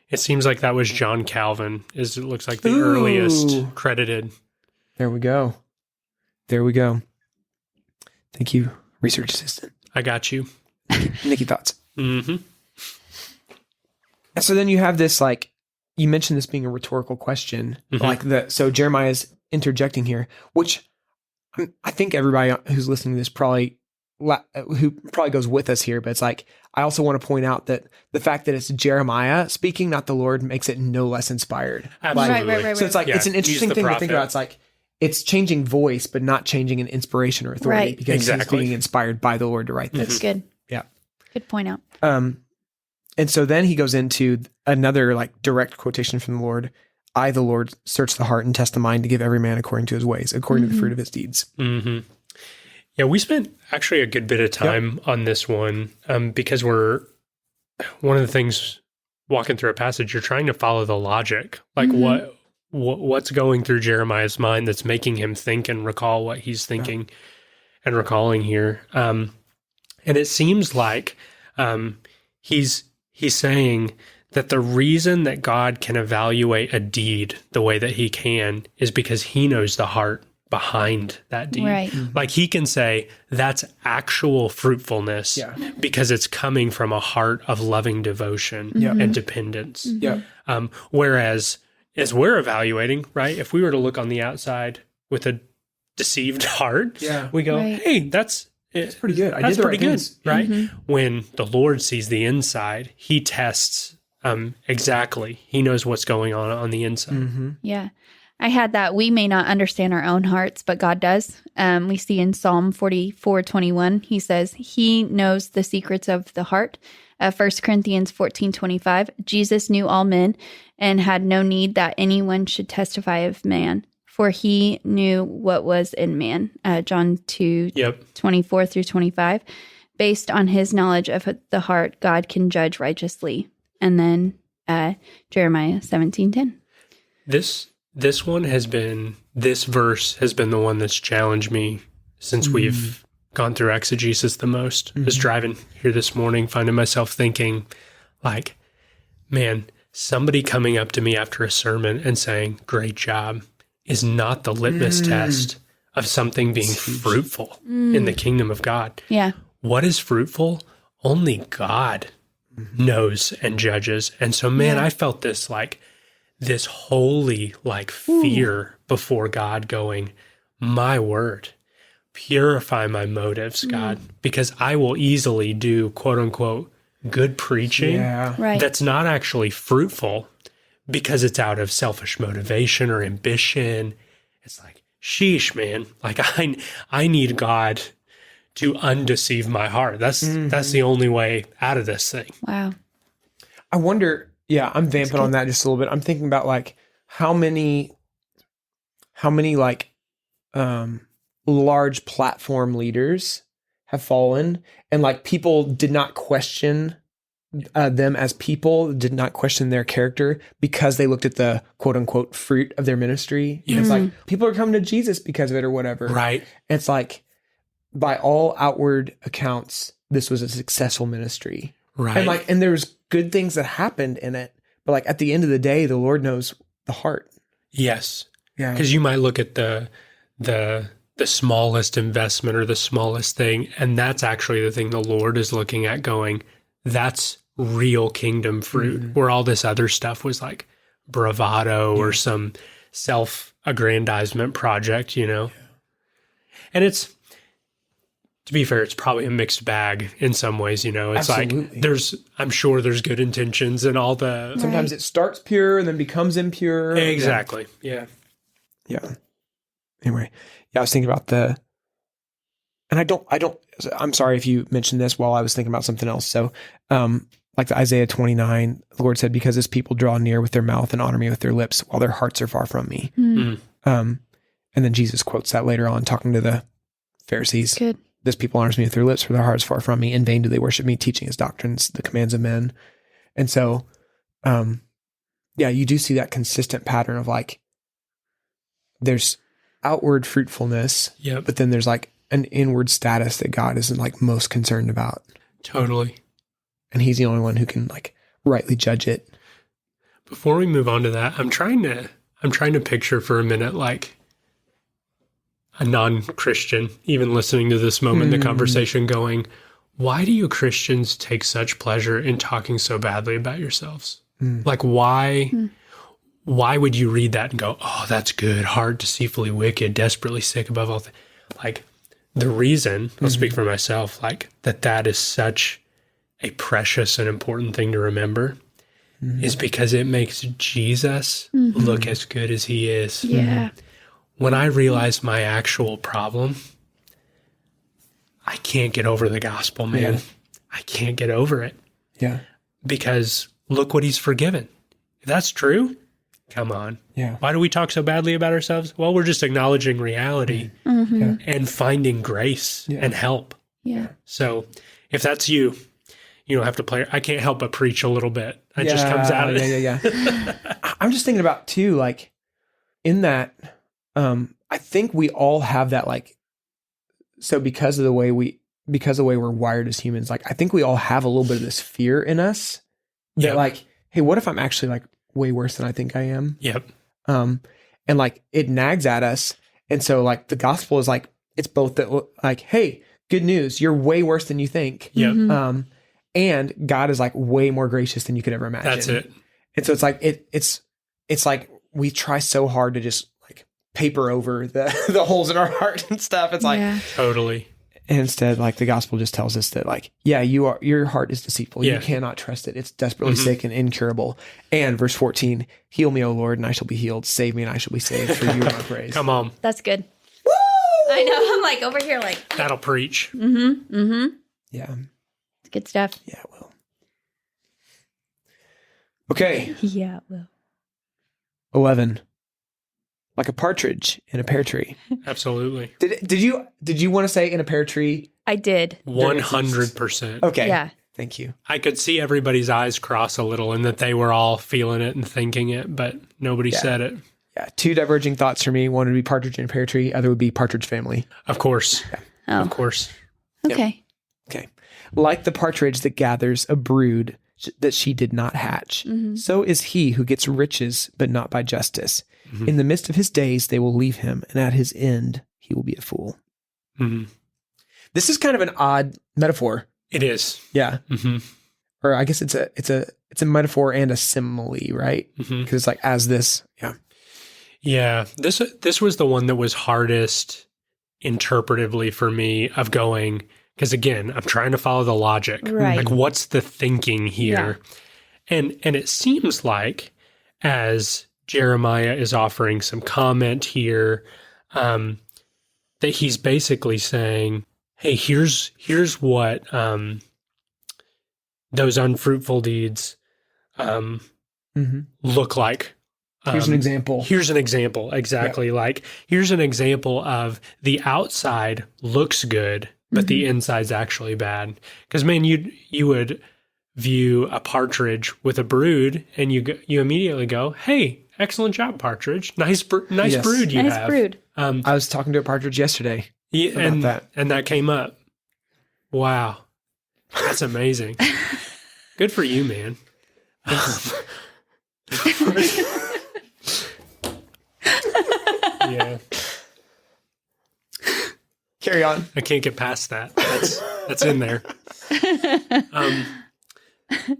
It seems like that was John Calvin, it looks like the earliest credited. There we go. Thank you, research assistant. I got you. Nikki, thoughts? And so then you have this, like, you mentioned this being a rhetorical question, so Jeremiah's interjecting here, which I think everybody who's listening to this who probably goes with us here, but it's like, I also want to point out that the fact that it's Jeremiah speaking, not the Lord, makes it no less inspired. Absolutely. Right. So it's like, it's an interesting thing to think about. It's like, it's changing voice, but not changing an inspiration or authority, because he's being inspired by the Lord to write this. That's good. Yeah. Good point out. And so then he goes into another like direct quotation from the Lord. I, the Lord, search the heart and test the mind to give every man according to his ways, according to the fruit of his deeds. Yeah, we spent actually a good bit of time on this one because one of the things walking through a passage, you're trying to follow the logic. Like what's going through Jeremiah's mind that's making him think and recall what he's thinking and recalling here. And it seems like he's saying that the reason that God can evaluate a deed the way that he can is because he knows the heart behind that deed. Right. Like he can say that's actual fruitfulness because it's coming from a heart of loving devotion and dependence. Whereas as we're evaluating, right, if we were to look on the outside with a deceived heart, we go, hey, that's pretty good. That's pretty good, right? When the Lord sees the inside, he tests exactly. He knows what's going on the inside. Yeah. I had that. We may not understand our own hearts, but God does. We see in Psalm 44:21, he says, he knows the secrets of the heart. 1 Corinthians 14:25, Jesus knew all men and had no need that anyone should testify of man, for he knew what was in man. John 2:24 through 25. Based on his knowledge of the heart, God can judge righteously. And then Jeremiah 17:10. This verse has been the one that's challenged me since we've gone through exegesis the most. I was driving here this morning, finding myself thinking like, man, somebody coming up to me after a sermon and saying, great job, is not the litmus test of something being fruitful in the kingdom of God. Yeah. What is fruitful? Only God knows and judges. And so, man, I felt this holy fear before God going, my word, purify my motives, God, because I will easily do quote unquote good preaching that's not actually fruitful because it's out of selfish motivation or ambition. It's like, sheesh, man, like I need God to undeceive my heart. That's the only way out of this thing. Wow. I wonder, I'm vamping on that just a little bit. I'm thinking about like how many like large platform leaders have fallen, and like people did not question them as people, did not question their character because they looked at the quote unquote fruit of their ministry. It's like people are coming to Jesus because of it or whatever. Right. And it's like, by all outward accounts, this was a successful ministry. Right. And there's good things that happened in it, but like at the end of the day, the Lord knows the heart. Yes. Yeah. Because you might look at the smallest investment or the smallest thing, and that's actually the thing the Lord is looking at going, that's real kingdom fruit, where all this other stuff was like bravado or some self aggrandizement project, you know? And it's, to be fair, it's probably a mixed bag in some ways, you know? It's Absolutely. like, I'm sure there's good intentions and all the... Sometimes it starts pure and then becomes impure. Exactly. Yeah. Yeah. Anyway, I was thinking about I'm sorry if you mentioned this while I was thinking about something else. So, like the Isaiah 29, the Lord said, because his people draw near with their mouth and honor me with their lips while their hearts are far from me. And then Jesus quotes that later on, talking to the Pharisees. Good. This people honors me with their lips, for their hearts far from me. In vain do they worship me, teaching his doctrines, the commands of men. And so, you do see that consistent pattern of like, there's outward fruitfulness, but then there's like an inward status that God isn't like most concerned about. Totally. And he's the only one who can like rightly judge it. Before we move on to that, I'm trying to picture for a minute like a non-Christian, even listening to this moment in the conversation, going, why do you Christians take such pleasure in talking so badly about yourselves? Like, why would you read that and go, oh, that's good, hard, deceitfully wicked, desperately sick above all things? Like, the reason, I'll speak for myself, like that is such a precious and important thing to remember is because it makes Jesus look as good as he is. Yeah. When I realize my actual problem, I can't get over the gospel, man. Yeah. I can't get over it. Yeah. Because look what he's forgiven. If that's true, come on. Yeah. Why do we talk so badly about ourselves? Well, we're just acknowledging reality and finding grace and help. Yeah. So if that's you, you don't have to play. I can't help but preach a little bit. It just comes out of it. Yeah. I'm just thinking about too, like in that, I think we all have that, like, so because of the way we're wired as humans, like, I think we all have a little bit of this fear in us that like, hey, what if I'm actually like way worse than I think I am? Yep. And like it nags at us. And so like the gospel is like, it's both that like, hey, good news, you're way worse than you think. Yep. And God is like way more gracious than you could ever imagine. That's it. And so it's like, it's like we try so hard to just like paper over the holes in our heart and stuff. It's like, Totally. and instead, like the gospel just tells us that like, your heart is deceitful. You cannot trust it. It's desperately sick and incurable. And verse 14, heal me, O Lord, and I shall be healed. Save me and I shall be saved, for you are my praise. Come on. That's good. Woo! I know. I'm like over here like. That'll preach. Yeah. It's good stuff. Yeah, it will. Okay. Yeah, it will. 11. Like a partridge in a pear tree. Absolutely. Did you want to say in a pear tree? I did. 100%. Okay. Yeah. Thank you. I could see everybody's eyes cross a little and that they were all feeling it and thinking it, but nobody said it. Yeah. Two diverging thoughts for me. One would be partridge in a pear tree. Other would be partridge family. Of course. Yeah. Oh. Of course. Okay. Okay. Like the partridge that gathers a brood that she did not hatch, so is he who gets riches, but not by justice. In the midst of his days, they will leave him, and at his end, he will be a fool. This is kind of an odd metaphor. It is. Yeah. Or I guess it's a metaphor and a simile, right? Because it's like as this. Yeah. Yeah. This was the one that was hardest interpretively for me of going, because again, I'm trying to follow the logic. Right. Like what's the thinking here? Yeah. And it seems like as Jeremiah is offering some comment here, that he's basically saying, hey, here's what those unfruitful deeds look like. Here's an example. Here's an example. Exactly. Yeah. Like, here's an example of the outside looks good, but the inside's actually bad. Because, man, you would view a partridge with a brood, and you immediately go, hey, excellent job, partridge. Nice brood you have. Nice brood. I was talking to a partridge yesterday about that. And that came up. Wow. That's amazing. Good for you, man. Yeah. Carry on. I can't get past that. That's in there.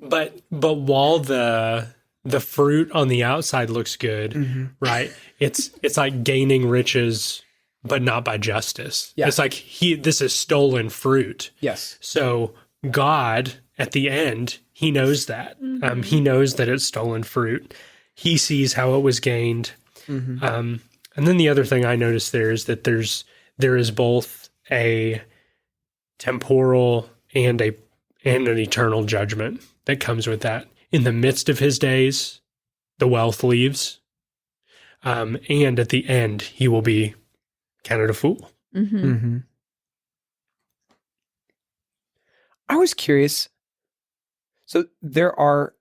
But while the the fruit on the outside looks good, right? It's like gaining riches, but not by justice. Yeah. It's like this is stolen fruit. Yes. So God, at the end, he knows that. He knows that it's stolen fruit. He sees how it was gained. And then the other thing I noticed there is that there is both a temporal and an eternal judgment that comes with that. In the midst of his days, the wealth leaves. And at the end, he will be counted a fool. I was curious. So there are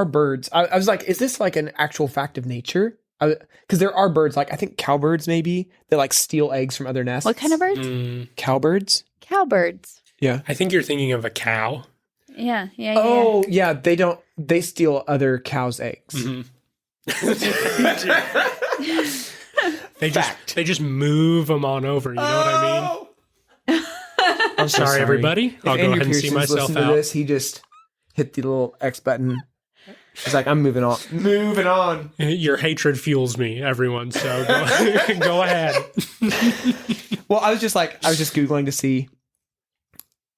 birds. I was like, is this like an actual fact of nature? Because there are birds, like I think cowbirds maybe, that like steal eggs from other nests. What kind of birds? Cowbirds? Cowbirds. Yeah. I think you're thinking of a cow. Yeah. Oh, yeah. They steal other cows' eggs. They just move them on over. You know what I mean? I'm so Sorry, everybody. I'll go ahead and see myself listen to out. this, he just hit the little X button. He's like, I'm moving on. Moving on. Your hatred fuels me, everyone. So go ahead. Well, I was just Googling to see.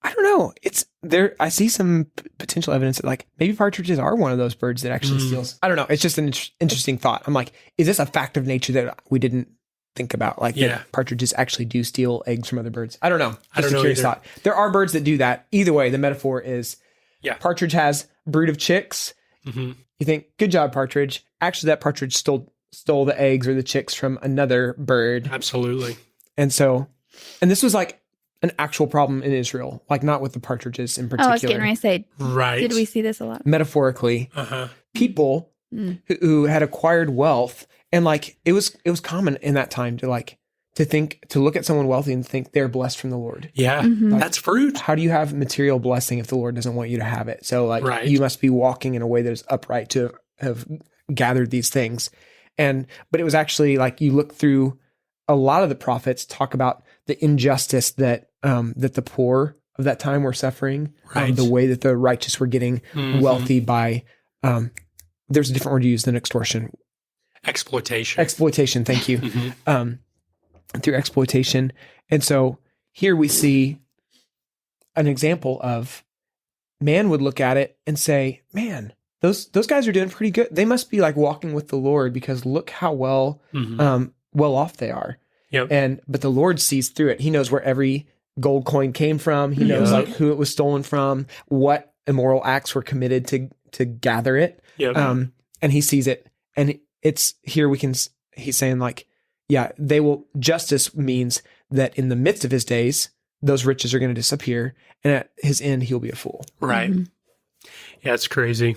I don't know. It's there. I see some potential evidence that like maybe partridges are one of those birds that actually steals. I don't know. It's just an interesting thought. I'm like, is this a fact of nature that we didn't think about? Like that partridges actually do steal eggs from other birds. I don't know. Just I don't a know curious either. thought. There are birds that do that. Either way, the metaphor is partridge has brood of chicks. You think, good job, partridge. Actually, that partridge stole the eggs or the chicks from another bird. Absolutely. And this was like an actual problem in Israel, like not with the partridges in particular. Oh, I was getting ready to say, right. Did we see this a lot? Metaphorically, people who had acquired wealth, and like it was common in that time to look at someone wealthy and think they're blessed from the Lord. Yeah, Like, that's fruit. how do you have material blessing if the Lord doesn't want you to have it? So like you must be walking in a way that is upright to have gathered these things. But it was actually like you look through a lot of the prophets talk about the injustice that the poor of that time were suffering, the way that the righteous were getting wealthy by there's a different word to use than extortion. Exploitation. Thank you. Through exploitation. And so here we see an example of man would look at it and say, man, those guys are doing pretty good. They must be like walking with the Lord because look how well off they are. Yep. But the Lord sees through it. He knows where every gold coin came from. He knows like who it was stolen from, what immoral acts were committed to gather it. Yep. And he sees it. And it's here he's saying like, yeah, they will. Justice means that in the midst of his days, those riches are going to disappear, and at his end, he'll be a fool. Right. Yeah, it's crazy.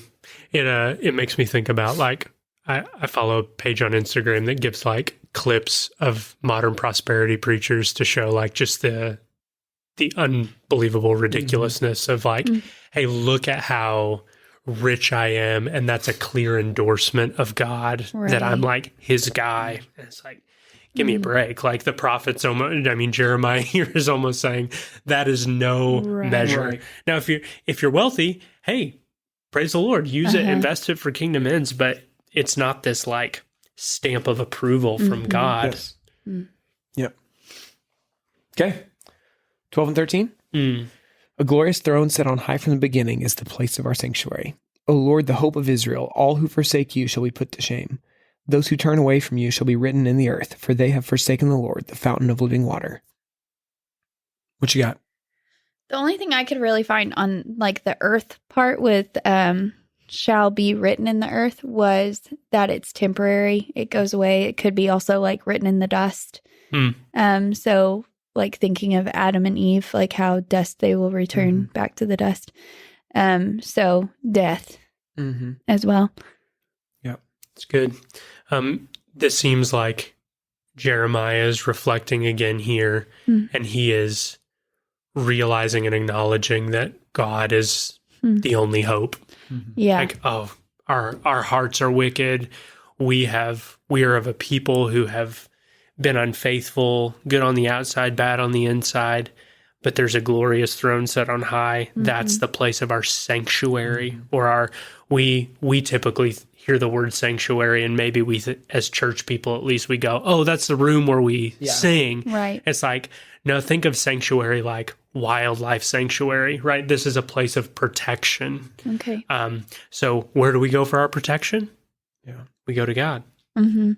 It makes me think about like I follow a page on Instagram that gives like clips of modern prosperity preachers to show like just the unbelievable ridiculousness of like, hey, look at how rich I am, and that's a clear endorsement of God that I'm like his guy. And it's like, give me a break. Like the prophets, Jeremiah here is almost saying that is no measure. Right. Now, if you're wealthy, hey, praise the Lord, use it, invest it for kingdom ends, but it's not this like stamp of approval from God. Yes. Yep. Okay. 12 and 13. A glorious throne set on high from the beginning is the place of our sanctuary. O Lord, the hope of Israel, all who forsake you shall be put to shame. Those who turn away from you shall be written in the earth, for they have forsaken the Lord, the fountain of living water. What you got? The only thing I could really find on like the earth part with shall be written in the earth was that it's temporary. It goes away. It could be also like written in the dust. So like thinking of Adam and Eve, like how dust they will return back to the dust. So death as well. Yeah, it's good. This seems like Jeremiah is reflecting again here, and he is realizing and acknowledging that God is the only hope. Yeah. Like, oh, our hearts are wicked. We are of a people who have been unfaithful, good on the outside, bad on the inside. but there's a glorious throne set on high. That's the place of our sanctuary, or we typically hear the word sanctuary, and maybe we, as church people, at least we go, oh, that's the room where we sing. Right. It's like, no, think of sanctuary like wildlife sanctuary, right? This is a place of protection. Okay. So where do we go for our protection? Yeah. We go to God. Mm-hmm.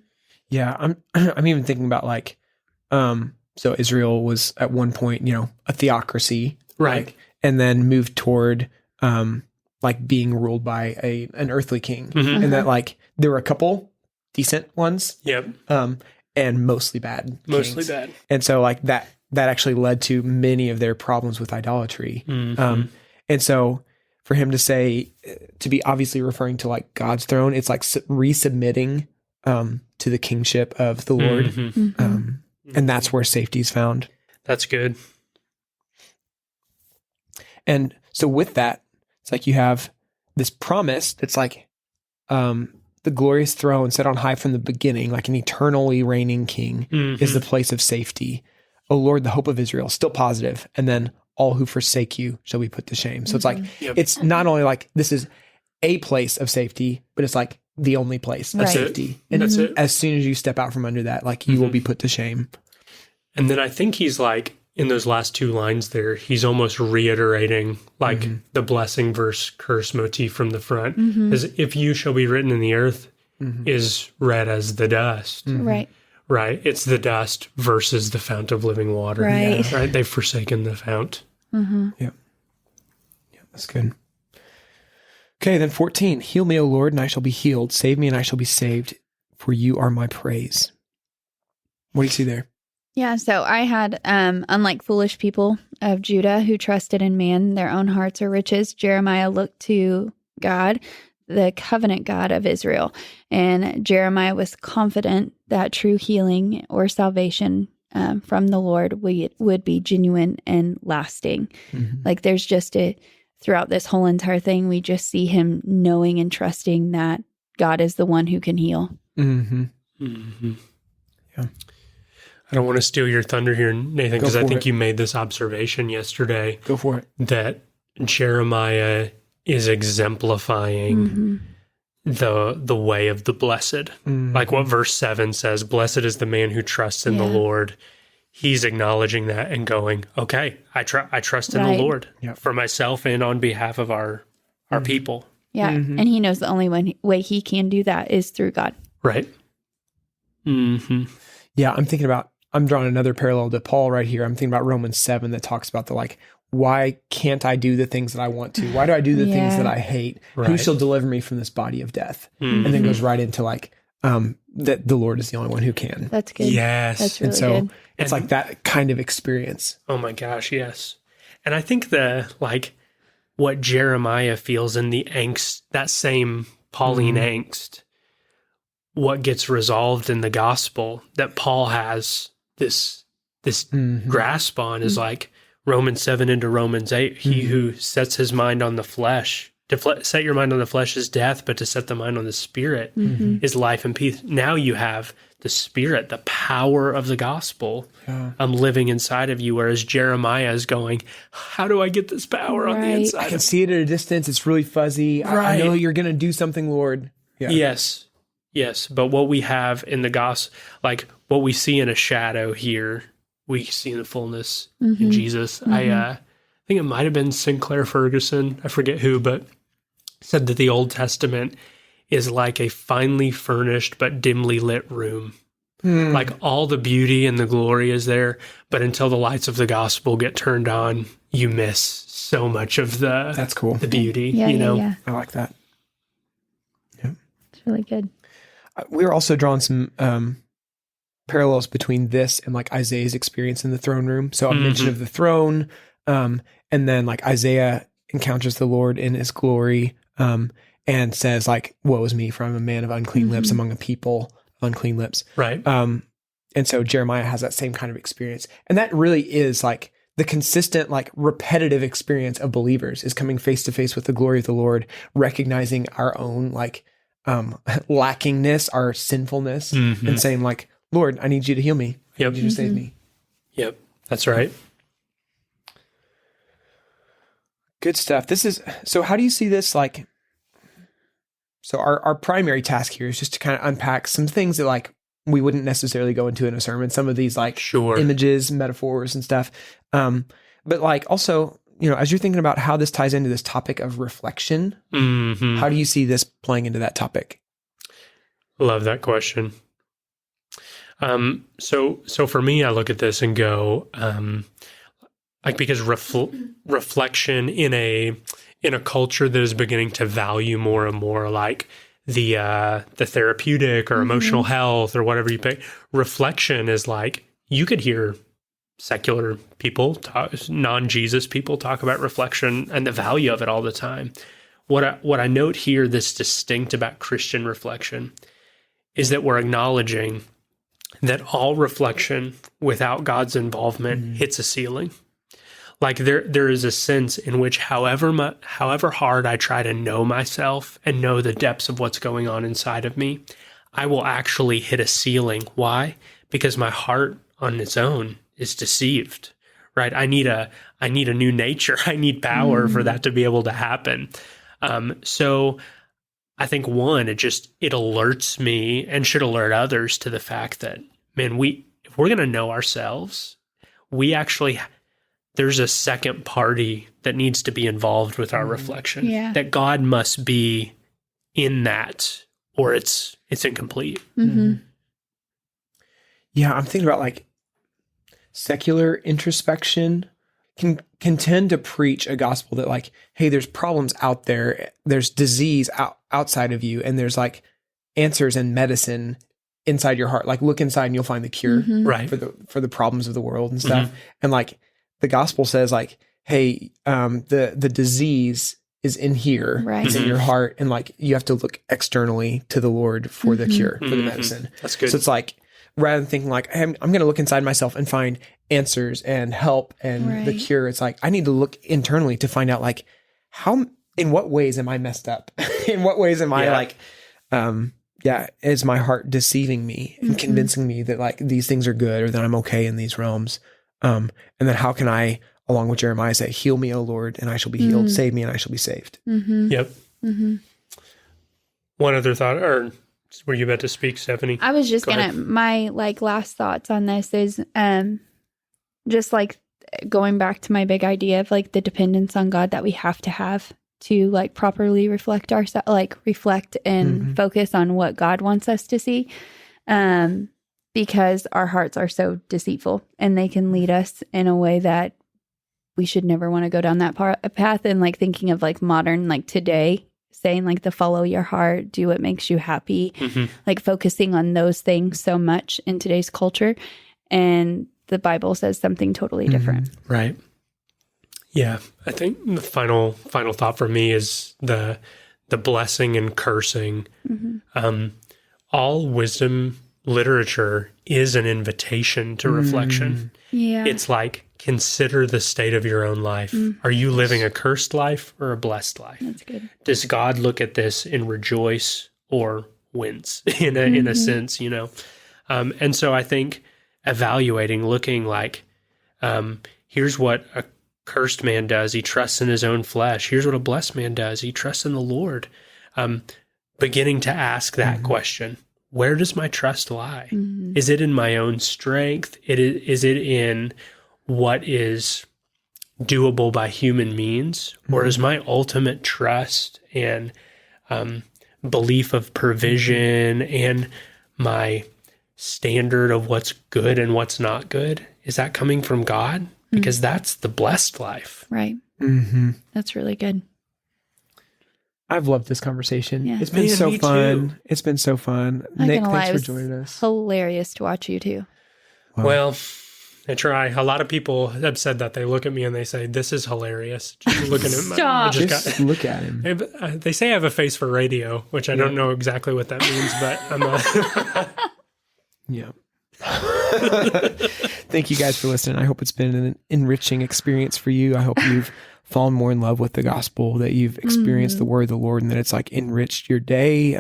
Yeah, I'm even thinking about like, so Israel was at one point, a theocracy, Right. like, and then moved toward like being ruled by an earthly king, and that like there were a couple decent ones, Yep. And mostly bad, Mostly kings. bad. And so like that actually led to many of their problems with idolatry. And so for him to say, to be obviously referring to like God's throne, it's like resubmitting to the kingship of the Lord. And that's where safety is found. That's good. And so with that, it's like you have this promise that's like the glorious throne set on high from the beginning, like an eternally reigning king is the place of safety. O Lord, the hope of Israel, still positive. And then all who forsake you shall be put to shame. So it's like, it's not only like this is a place of safety, but it's like the only place of safety. And That's it. as soon as you step out from under that, like you will be put to shame. And then I think he's like, in those last two lines there, he's almost reiterating like the blessing versus curse motif from the front. As if you shall be written in the earth is read as the dust. Right. Right. It's the dust versus the fount of living water. Right. Yeah. Right. They've forsaken the fount. Yeah, that's good. Okay, then 14. Heal me, O Lord, and I shall be healed. Save me, and I shall be saved, for you are my praise. What do you see there? Yeah, so I had, unlike foolish people of Judah who trusted in man, their own hearts or riches, Jeremiah looked to God, the covenant God of Israel. And Jeremiah was confident that true healing or salvation from the Lord would be genuine and lasting. Like there's just throughout this whole entire thing, we just see him knowing and trusting that God is the one who can heal. Yeah. I don't want to steal your thunder here, Nathan, because I think it. you made this observation yesterday Go for it. that Jeremiah is exemplifying the way of the blessed. Like what verse 7 says, blessed is the man who trusts in the Lord. He's acknowledging that and going, okay, I trust in the Lord for myself and on behalf of our people. Yeah, and he knows the only way he can do that is through God. Right. Yeah, I'm drawing another parallel to Paul right here. I'm thinking about Romans 7 that talks about the like, why can't I do the things that I want to? Why do I do the things that I hate? Who Right. shall deliver me from this body of death? And then goes right into like, that the Lord is the only one who can. That's good. Yes. That's really And so good. it's like that kind of experience. Oh my gosh, yes. And I think what Jeremiah feels in the angst, that same Pauline angst, what gets resolved in the gospel that Paul has this grasp on is like Romans 7 into Romans 8. He who sets his mind on the flesh, set your mind on the flesh is death, but to set the mind on the spirit is life and peace. Now you have the spirit, the power of the gospel living inside of you, whereas Jeremiah is going, how do I get this power on the Right. inside I can of see it at a distance. It's really fuzzy. I know you're going to do something, Lord. Yeah. Yes. But what we have in the gospel, like what we see in a shadow here, we see in the fullness in Jesus. I think it might have been Sinclair Ferguson, I forget who, but said that the Old Testament is like a finely furnished but dimly lit room. Like all the beauty and the glory is there, but until the lights of the gospel get turned on, you miss so much of That's cool. the beauty, Yeah, you know? yeah. I like that. It's really good. We were also drawing some parallels between this and like Isaiah's experience in the throne room. So a mention of the throne, and then like Isaiah encounters the Lord in his glory, and says like, woe is me, for I'm a man of unclean lips among a people of unclean lips. Right. And so Jeremiah has that same kind of experience. And that really is like the consistent, like repetitive experience of believers is coming face to face with the glory of the Lord, recognizing our own like lackingness, our sinfulness, and saying like, Lord, I need you to heal me. I need you to save me. Yep. That's right. Good stuff. So how do you see this? Like, so our primary task here is just to kind of unpack some things that like we wouldn't necessarily go into in a sermon. Some of these like Sure. images, metaphors and stuff. But like also, as you're thinking about how this ties into this topic of reflection, Mm-hmm. how do you see this playing into that topic? Love that question. So for me, I look at this and go, because reflection in a culture that is beginning to value more and more like the therapeutic or emotional health or whatever you pick, reflection is like, you could hear secular people, non-Jesus people talk about reflection and the value of it all the time. What I note here that's distinct about Christian reflection is that we're acknowledging that all reflection without God's involvement hits a ceiling. Like there is a sense in which however hard I try to know myself and know the depths of what's going on inside of me, I will actually hit a ceiling. Why? Because my heart on its own is deceived, right? I need a new nature. I need power for that to be able to happen. So I think one, it alerts me and should alert others to the fact that, man, if we're going to know ourselves, there's a second party that needs to be involved with our reflection. Yeah. That God must be in that, or it's incomplete. Mm-hmm. Yeah, I'm thinking about like secular introspection can tend to preach a gospel that like, hey, there's problems out there, there's disease outside of you, and there's like answers and medicine inside your heart. Like look inside and you'll find the cure Right. for the problems of the world and stuff. And like the gospel says like, hey, the disease is in here, Right. it's in your heart, and like you have to look externally to the Lord for the cure, for the medicine. That's good. So it's like, rather than thinking like, hey, I'm going to look inside myself and find answers and help and the Right. cure, it's like, I need to look internally to find out like in what ways am I messed up? In what ways am I like, is my heart deceiving me and convincing me that like these things are good or that I'm okay in these realms? And then how can I, along with Jeremiah, say, heal me, O Lord, and I shall be healed, save me and I shall be saved. Yep. One other thought, or were you about to speak, Stephanie? I was just Go gonna, ahead. my like last thoughts on this is just like going back to my big idea of like the dependence on God that we have to like properly reflect ourselves, like reflect and focus on what God wants us to see. Because our hearts are so deceitful and they can lead us in a way that we should never want to go down that path. And like thinking of like modern, like today, saying like the follow your heart, do what makes you happy, like focusing on those things so much in today's culture. And the Bible says something totally different. Right. Yeah. I think the final thought for me is the blessing and cursing. All wisdom literature is an invitation to reflection. Yeah. It's like, consider the state of your own life. Are you living a cursed life or a blessed life? That's good. Does God look at this and rejoice or wince in a sense, And so I think evaluating, looking like, here's what a cursed man does. He trusts in his own flesh. Here's what a blessed man does. He trusts in the Lord. Beginning to ask that question. Where does my trust lie? Is it in my own strength? Is it in what is doable by human means? Or is my ultimate trust and belief of provision and my standard of what's good and what's not good, is that coming from God? Because that's the blessed life. Right. That's really good. I've loved this conversation. Yeah. It's been Man, so me fun. too. It's been so fun. Not Nick, gonna lie, thanks it for was joining us. hilarious to watch you too. Wow. Well, I try. A lot of people have said that. They look at me and they say, "This is hilarious." Just looking at Stop. Just look at him. They say I have a face for radio, which I don't know exactly what that means, but I'm Yeah. Thank you guys for listening. I hope it's been an enriching experience for you. I hope you've fallen more in love with the gospel, that you've experienced the word of the Lord, and that it's like enriched your day,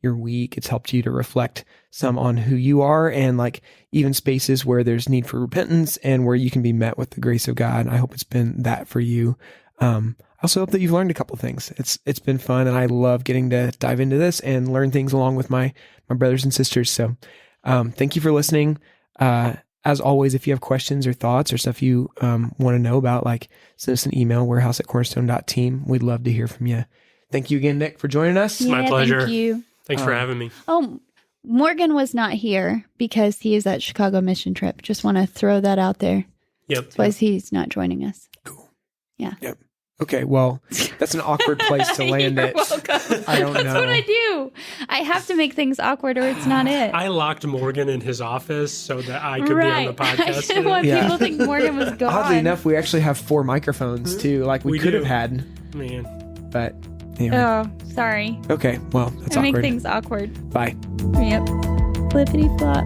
your week. It's helped you to reflect some on who you are, and like even spaces where there's need for repentance and where you can be met with the grace of God. I hope it's been that for you. I also hope that you've learned a couple things. It's been fun, and I love getting to dive into this and learn things along with my brothers and sisters. So thank you for listening. As always, if you have questions or thoughts or stuff you want to know about, like send us an email, warehouse@cornerstone.team. We'd love to hear from you. Thank you again, Nick, for joining us. My pleasure. Thank you. Thanks for having me. Oh, Morgan was not here because he is at Chicago mission trip. Just want to throw that out there. Yep. That's why he's not joining us. Cool. Yeah. Yep. Okay, well, that's an awkward place to land You're it. welcome. I don't That's know. what I do. I have to make things awkward or it's not it. I locked Morgan in his office so that I could be on the I podcast. didn't want Yeah. people to think Morgan was gone. Oddly enough, we actually have 4 microphones too, like we We could do. have had, Man. but anyway. Oh, sorry. Okay, well, that's I make awkward. things awkward. Bye. Yep. Flippity flop.